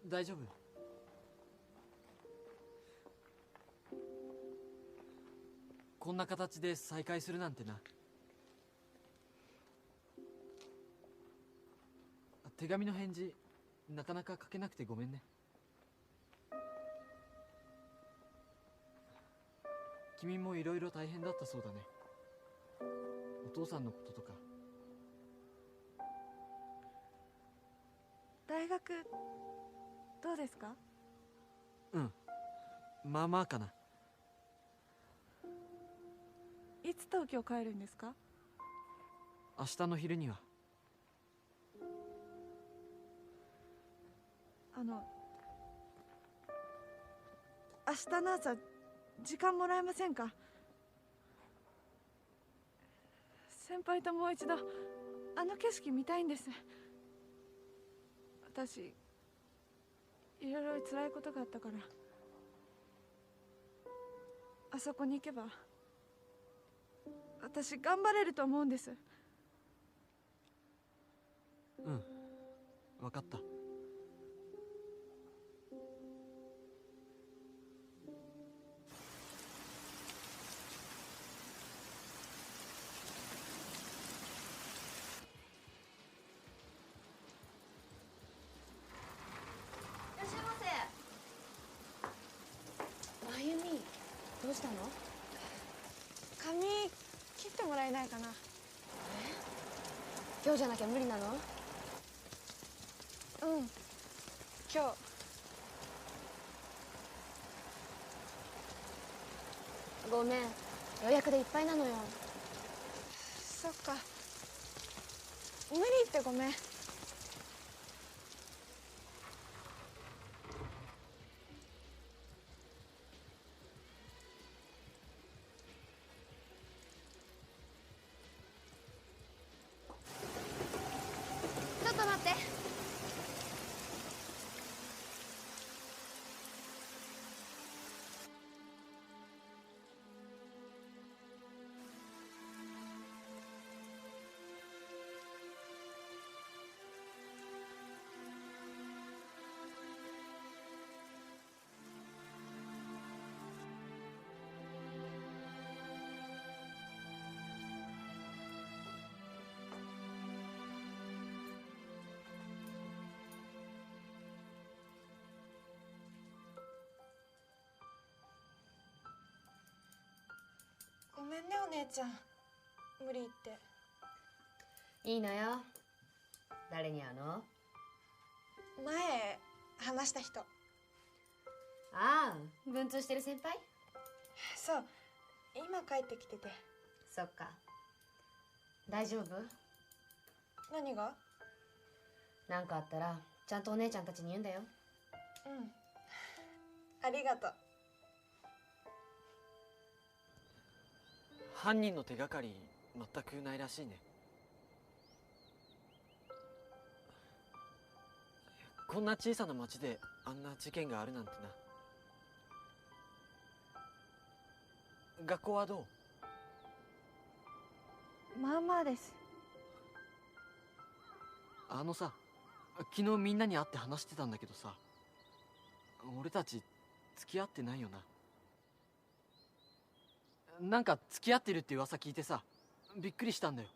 大丈夫？こんな形で再会するなんてな。手紙の返事なかなか書けなくてごめんね。君もいろいろ大変だったそうだね。お父さんのこととか。大学どうですか？うん、まあまあかな。いつ東京帰るんですか？明日の昼には。明日の朝時間もらえませんか？先輩ともう一度あの景色見たいんです。私いろいろ辛いことがあったから、あそこに行けば私頑張れると思うんです。うん、分かった。いらっしゃいませ。まゆみ、どうしたの？髪切ってもらえないかな？今日じゃなきゃ無理なの？うん、今日。ごめん、予約でいっぱいなのよ。そっか、無理ってごめん。ちょっと待って。ごめんねお姉ちゃん、無理言って。いいのよ。誰に会うの？前話した人。ああ、文通してる先輩？そう、今帰ってきてて。そっか。大丈夫？何が？なんかあったらちゃんとお姉ちゃんたちに言うんだよ。うん、ありがとう。犯人の手がかり全くないらしいね。こんな小さな町であんな事件があるなんてな。学校はどう？まあまあです。あのさ、昨日みんなに会って話してたんだけどさ、俺たち付き合ってないよな。なんか付き合ってるって噂聞いてさ、びっくりしたんだよ。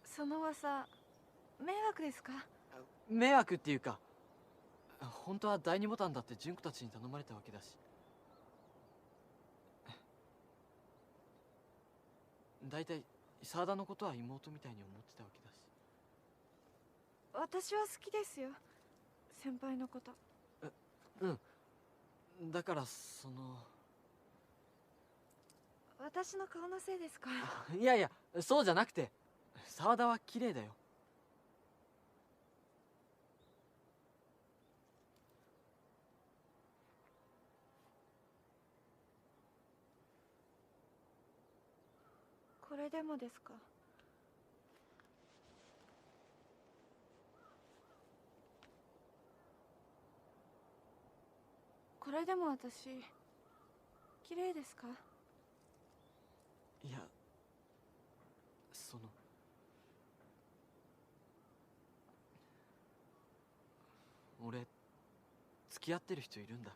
その噂迷惑ですか？迷惑っていうか、本当は第二ボタンだって純子たちに頼まれたわけだし。だいたい沢田のことは妹みたいに思ってたわけだし。私は好きですよ、先輩のこと。うん、だからその。私の顔のせいですか？いやいや、そうじゃなくて、沢田は綺麗だよ。これでもですか？これでも私綺麗ですか？いや、その。俺付き合ってる人いるんだ。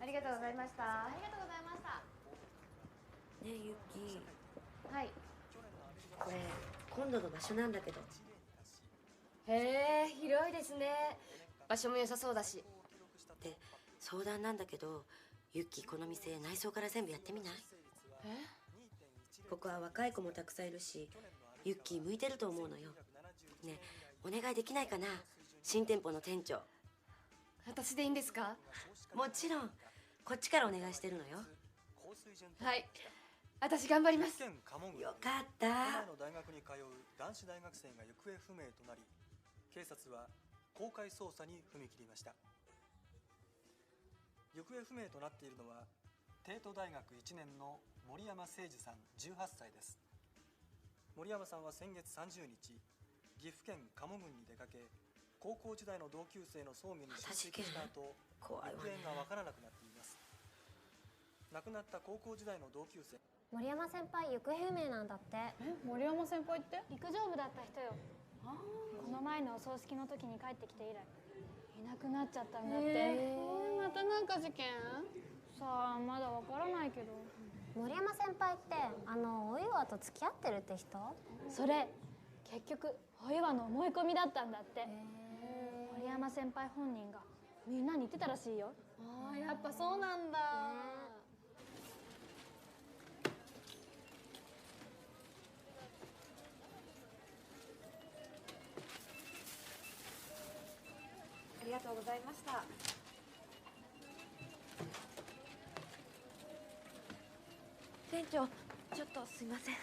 ありがとうございました。ありがとうございました。ねえユキ、はい。これ今度の場所なんだけど。へえ、広いですね。場所も良さそうだし。で相談なんだけど、ユキこの店内装から全部やってみない？ここは若い子もたくさんいるし、ユッキー向いてると思うのよ。ねえお願いできないかな、新店舗の店長。私でいいんですか？もちろん、こっちからお願いしてるのよ。はい、私頑張ります。よかった。都内の大学に通う男子大学生が行方不明となり、警察は公開捜査に踏み切りました。行方不明となっているのは帝都大学1年の森山誠司さん18歳です。森山さんは先月30日、岐阜県加茂郡に出かけ、高校時代の同級生の葬儀に出席した後、行方がわからなくなっています。亡くなった高校時代の同級生、森山先輩行方不明なんだって。森山先輩って陸上部だった人よ。この前のお葬式の時に帰ってきて以来いなくなっちゃったんだって。またなんか事件？さあまだわからないけど。森山先輩ってお岩と付き合ってるって人？それ結局お岩の思い込みだったんだって。森山先輩本人がみんなに言ってたらしいよ。ああ、やっぱそうなんだ。ありがとうございました。店長、ちょっとすいません。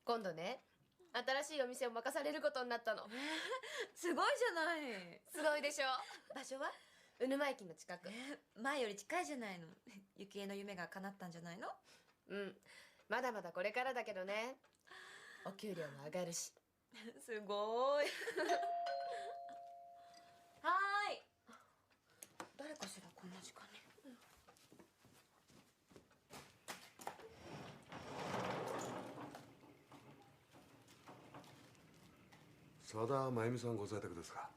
今度ね、新しいお店を任されることになったの。すごいじゃない。すごいでしょ。場所は？鵜沼駅の近く。前より近いじゃないの。ゆきえの夢が叶ったんじゃないの？うん、まだまだこれからだけどね。お給料も上がるし。すごい。はーい。誰かしらこんな時間に。沢田真由美さんご在宅ですか？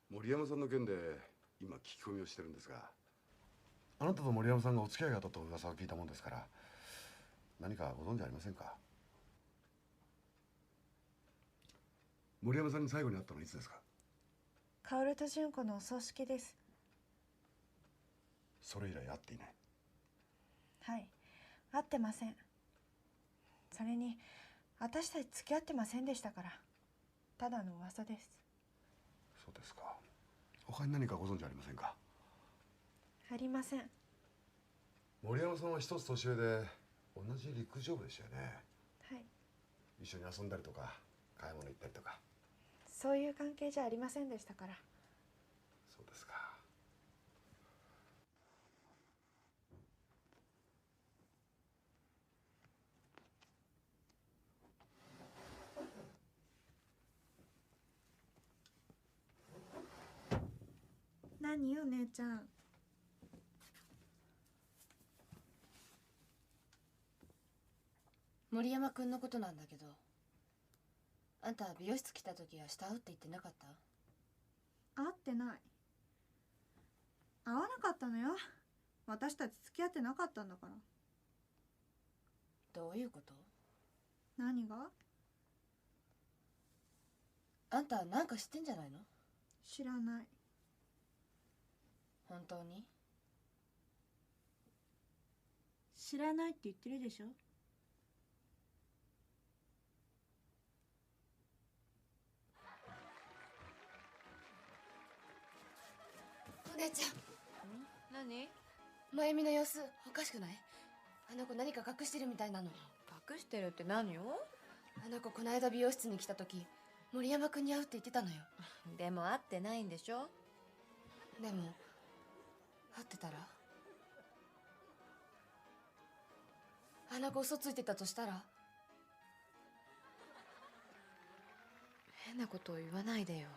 森山さんの件で今聞き込みをしてるんですが、あなたと森山さんがお付き合いがあったと噂を聞いたもんですから、何かご存知ありませんか？森山さんに最後に会ったのはいつですか？薫と純子のお葬式です。それ以来会っていない。はい、会ってません。それに私たち付き合ってませんでしたから、ただの噂です。そうですか。他に何かご存知ありませんか？ありません。森山さんは一つ年上で同じ陸上部でしたよね。はい、一緒に遊んだりとか買い物行ったりとか。そういう関係じゃありませんでしたから。そうですか。何よ姉ちゃん。森山くんのことなんだけど、あんた美容室来た時は下会うって言ってなかった？会ってない。会わなかったのよ。私たち付き合ってなかったんだから。どういうこと？何が？あんたなんか知ってんじゃないの？知らない。本当に？知らないって言ってるでしょ。お姉ちゃん。何？まゆみの様子おかしくない？あの子何か隠してるみたいなの。隠してるって何を？あの子この間美容室に来た時森山くんに会うって言ってたのよ。でも会ってないんでしょ？でも会ってたら、あの子嘘ついてたとしたら。変なことを言わないでよ。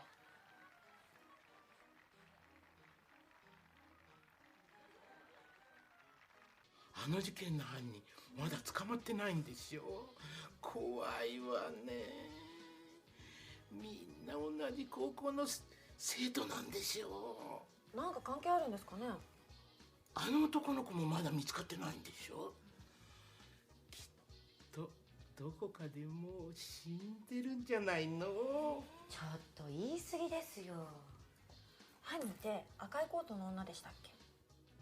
あの事件の犯人まだ捕まってないんですよ。怖いわね。みんな同じ高校の生徒なんですよ。なんか関係あるんですかね？あの男の子もまだ見つかってないんでしょ。きっとどこかでもう死んでるんじゃないの？ちょっと言い過ぎですよ。犯人って赤いコートの女でしたっけ？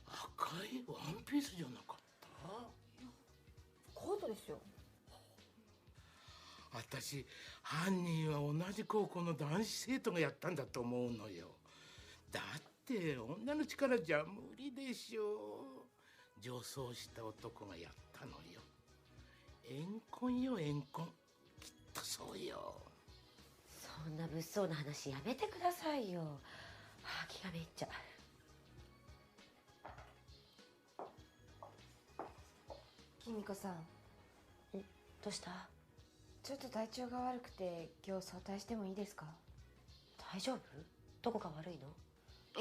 赤いワンピースじゃなかった？コートですよ。私犯人は同じ高校の男子生徒がやったんだと思うのよ。だって女の力じゃ無理でしょ。女装した男がやったのよ。怨恨よ怨恨。きっとそうよ。そんな物騒な話やめてくださいよ。気がめいっちゃう。きみこさん。どうした？ちょっと体調が悪くて今日早退してもいいですか？大丈夫？どこか悪いの？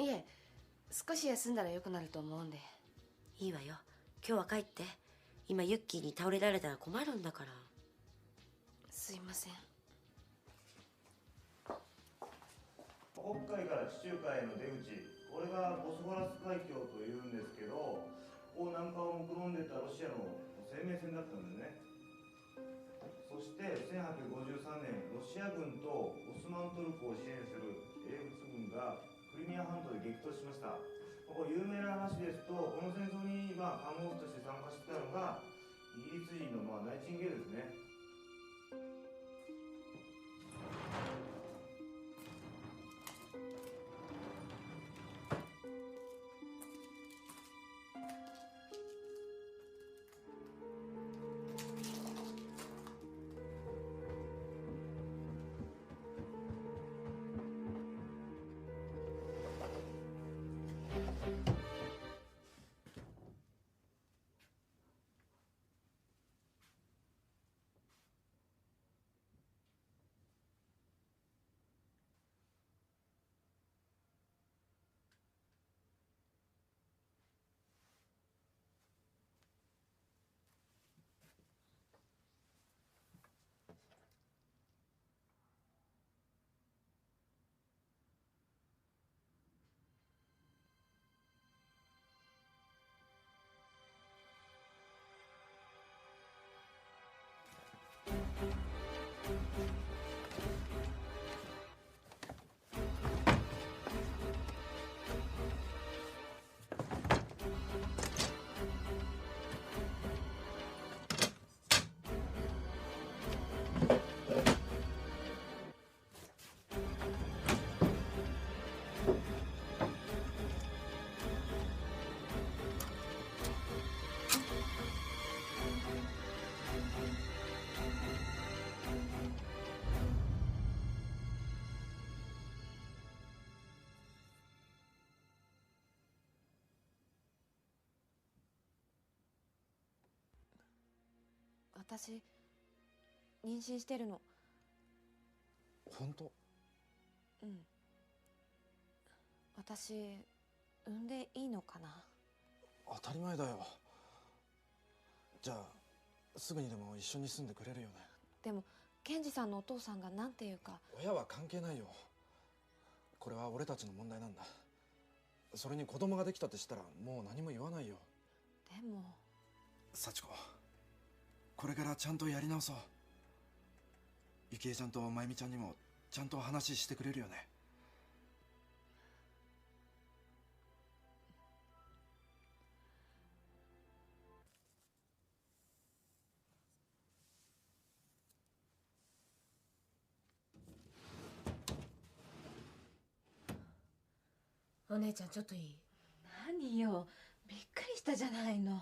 いえ、少し休んだら良くなると思うんで。いいわよ。今日は帰って。今ユッキーに倒れられたら困るんだから。すいません。北海から地中海への出口、これがボスフォラス海峡というんですけど、こう南下を目論んでたロシアの生命線だったんですね。そして1853年、ロシア軍とオスマントルコを支援する英仏軍がクリミア半島で激突しました。ここ有名な話ですと、この戦争に看護婦として参加してたのがイギリス人のナイチンゲールですね。私妊娠してるの。本当？うん。私産んでいいのかな？当たり前だよ。じゃあすぐにでも一緒に住んでくれるよね？でもケンジさんのお父さんがなんていうか。親は関係ないよ。これは俺たちの問題なんだ。それに子供ができたってしたらもう何も言わないよ。でも幸子、これからちゃんとやり直そう。ゆきえちゃんとまゆみちゃんにもちゃんと話してくれるよね？お姉ちゃんちょっといい？何よ、びっくりしたじゃないの。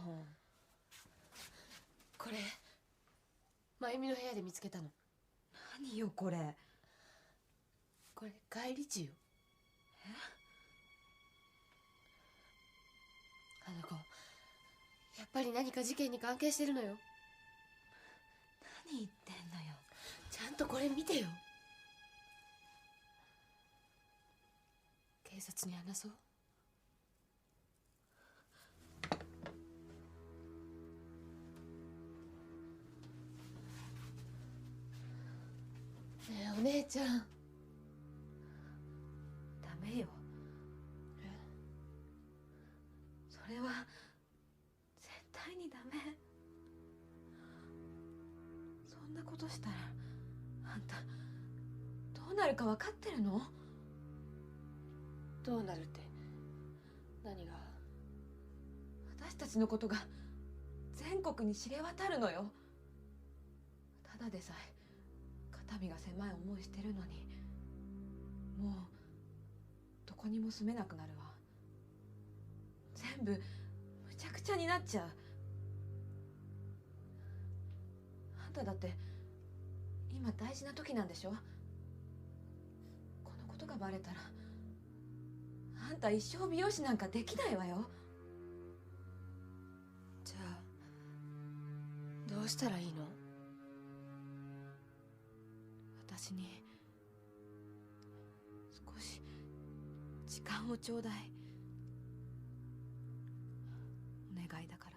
これ真由美の部屋で見つけたの。何よこれ。これ返り血よ。あの子やっぱり何か事件に関係してるのよ。何言ってんのよ。ちゃんとこれ見てよ。警察に話そう。ねえお姉ちゃん。ダメよ。それは絶対にダメ。そんなことしたらあんたどうなるか分かってるの？どうなるって何が？私たちのことが全国に知れ渡るのよ。ただでさえ肩身が狭い思いしてるのに、もうどこにも住めなくなるわ。全部むちゃくちゃになっちゃう。あんただって今大事な時なんでしょ？このことがバレたらあんた一生美容師なんかできないわよ。じゃあどうしたらいいの？私に少し時間をちょうだい。お願いだから。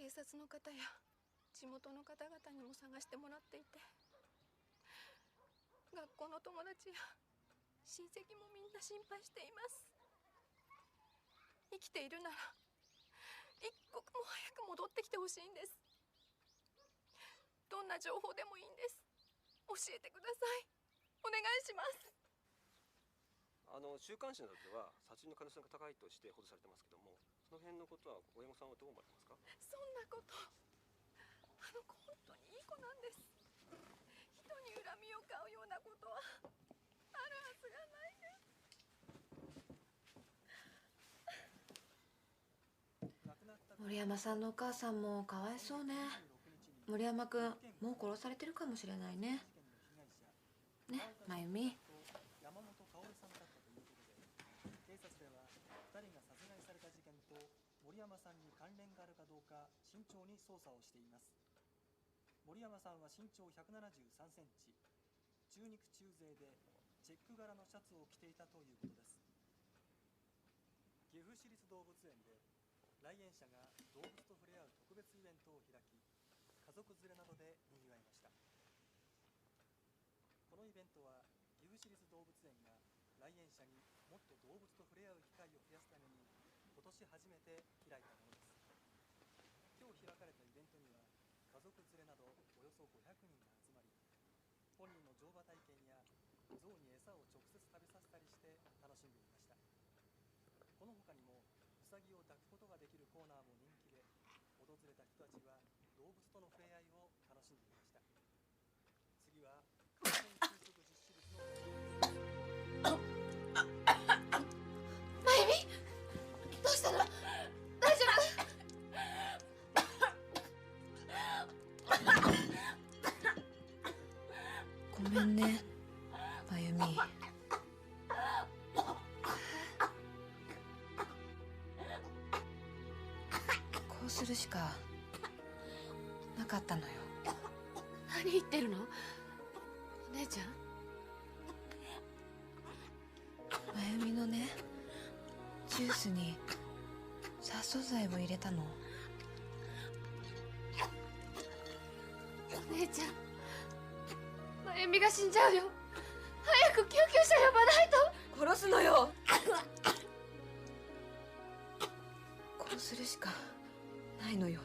警察の方や地元の方々にも探してもらっていて、学校の友達や親戚もみんな心配しています。生きているなら一刻も早く戻ってきてほしいんです。どんな情報でもいいんです。教えてください。お願いします。週刊誌などでは殺人の可能性が高いとして報道されてますけども、その辺のことは親御さんはどう思われますか？そんなこと、あの子本当にいい子なんです。人に恨みを買うようなことはあるはずがないです。森山さんのお母さんもかわいそうね。森山くんもう殺されてるかもしれないね。ね、まゆみ。山本香織さんだったということで、警察では2人が殺害された事件と森山さんに関連があるかどうか慎重に捜査をしています。森山さんは身長173センチ、中肉中背でチェック柄のシャツを着ていたということです。岐阜市立動物園で来園者が動物と触れ合う特別イベントを開き、家族連れなどでにぎわいました。このイベントは岐阜市立動物園が来園者にもっと動物と触れ合う機会を増やすために今年初めて開いたものです。今日開かれたイベントには家族連れなどおよそ500人が集まり、ポニーの乗馬体験や象に餌を直接食べさせたりして楽しんでいました。この他にもウサギを抱くことができるコーナーも人気で、訪れた人たちは動物との触れ合いを楽しんでいました。次は感染収束実施物のまゆみ、どうしたの？大丈夫？ごめんね、まゆみ。こうするしかなかったのよ。何言ってるの？お姉ちゃん？まゆみのね、ジュースに殺鼠剤を入れたの。お姉ちゃん、まゆみが死んじゃうよ。早く救急車呼ばないと。殺すのよ。こうするしかないのよ。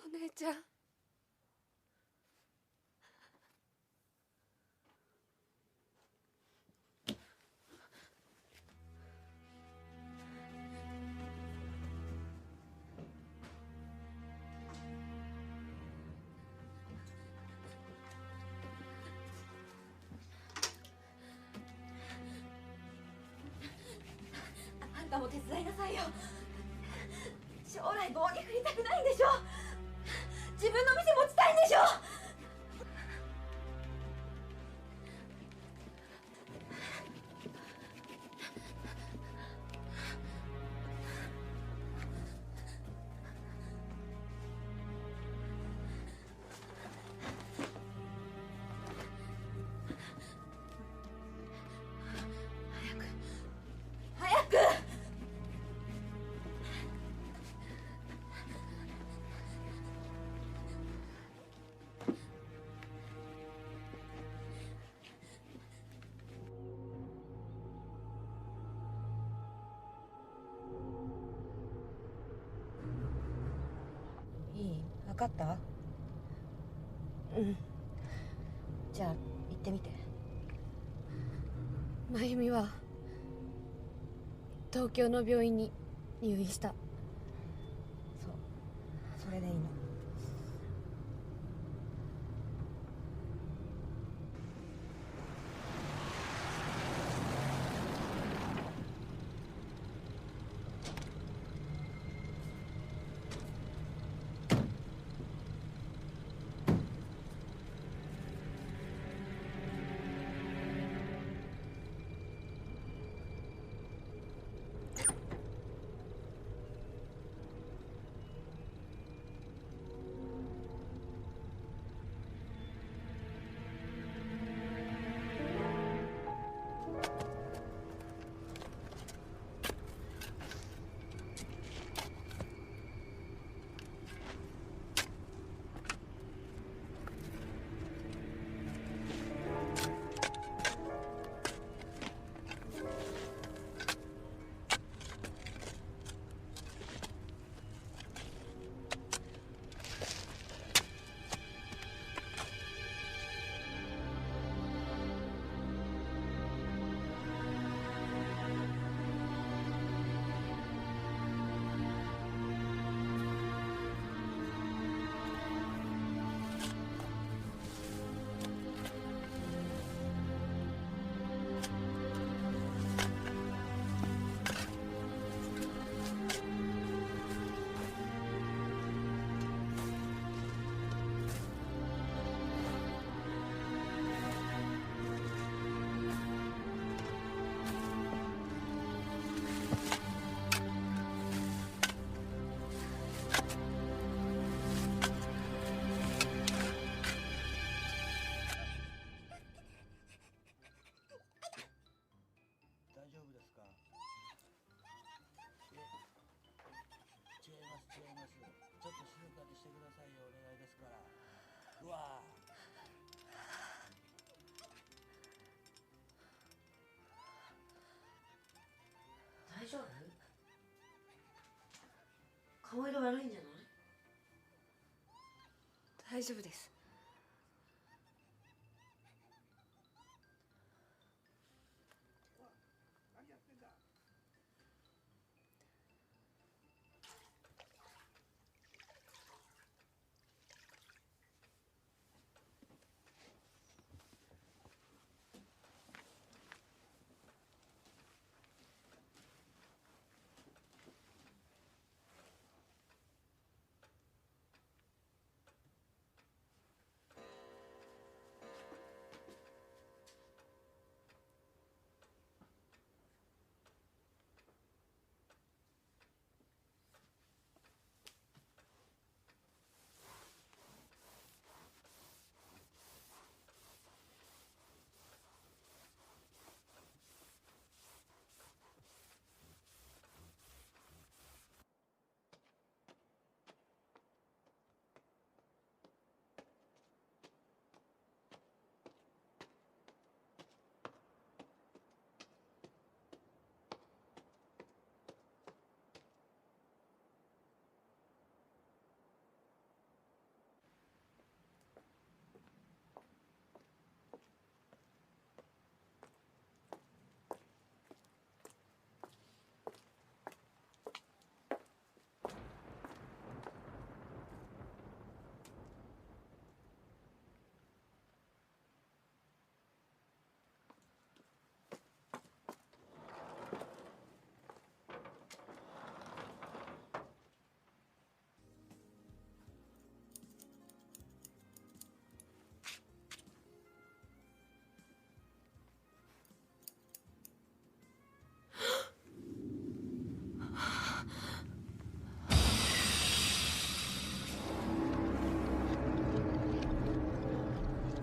お姉ちゃん。あんたも手伝いなさいよ。将来棒に振りたくないんでしょ。自分の店持ちたいんでしょ。早く。いい？分かった？うん。じゃあ行ってみて。まゆみは東京の病院に入院した。そう、それでいいの。悪いんじゃない？大丈夫です。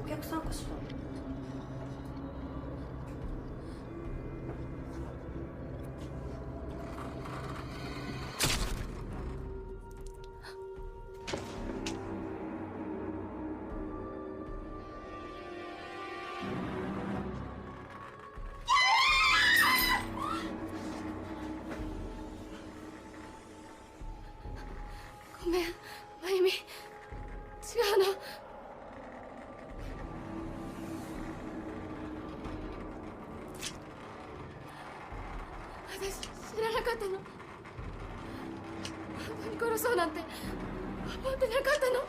お客さんかしら？ごめん、まゆみ。違うの。私知らなかったの。本当に殺そうなんて思ってなかったの。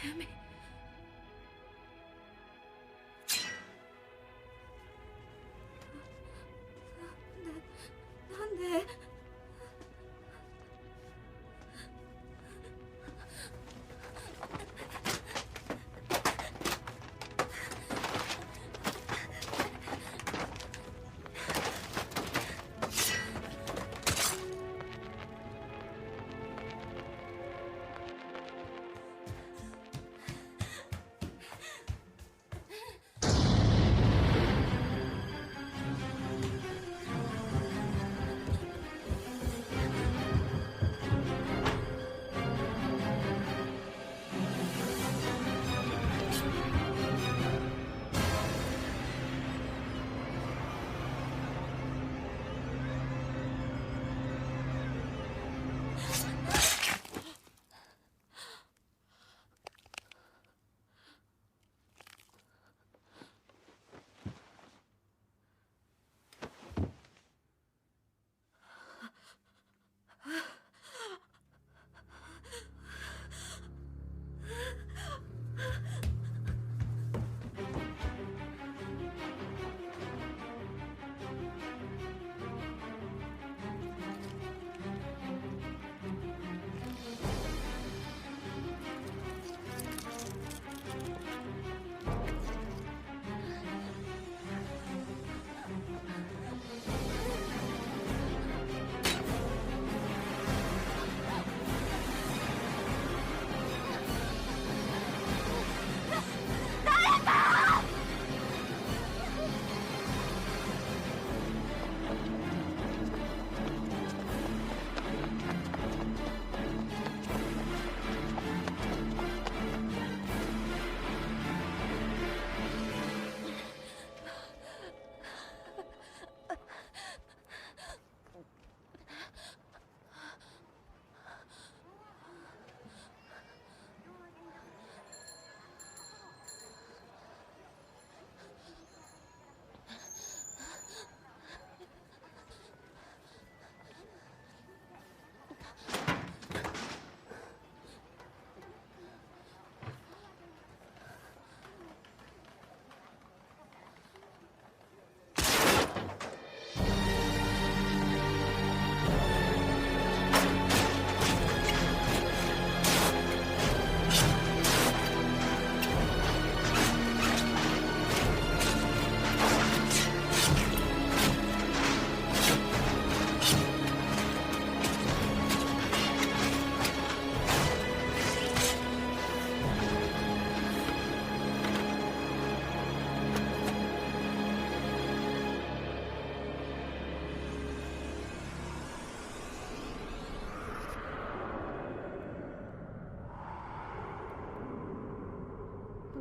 やめ。なんで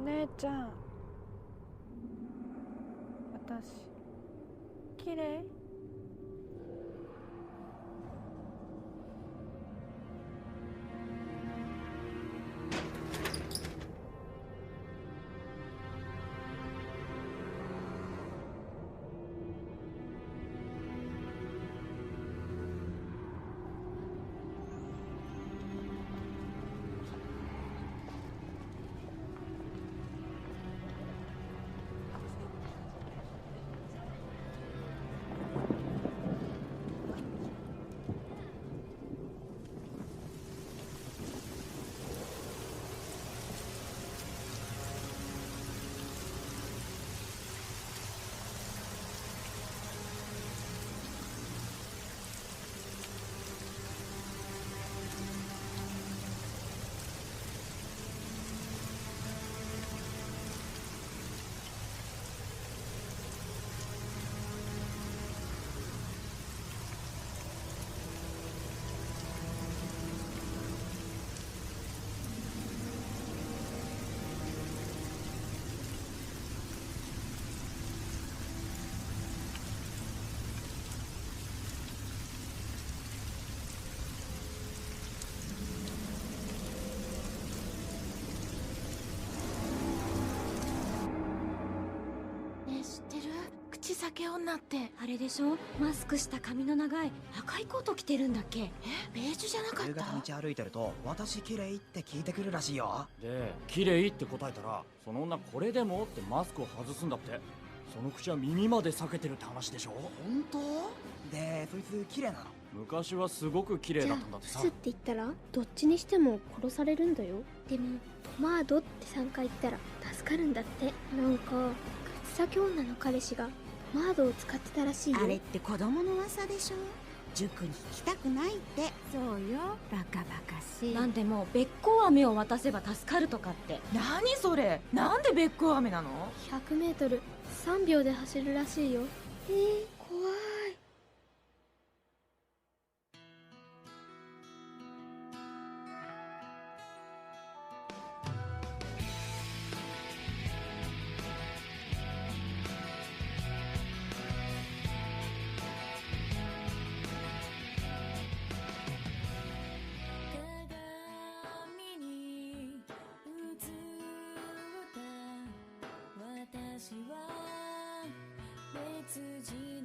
姉ちゃん、私綺麗？ねえ、知ってる？口裂け女ってあれでしょ？マスクした髪の長い赤いコート着てるんだっけ？ベージュじゃなかっ夕た？方道歩いてると私綺麗って聞いてくるらしいよ。で綺麗って答えたらその女これでもってマスクを外すんだって。その口は耳まで裂けてるって話でしょ。本当？でそいつ綺麗なの？昔はすごく綺麗だったんだってさ。ブスって言ったらどっちにしても殺されるんだよ。でもトマードって3回言ったら助かるんだって。なんか口裂け女の彼氏がトマードを使ってたらしいよ。あれって子供の噂でしょ。塾に行きたくないって。そうよ、バカバカしい。なんでもべっこう飴を渡せば助かるとかって。何それ？なんでべっこう飴なの？100メートル3秒で走るらしいよ。怖い。私は別人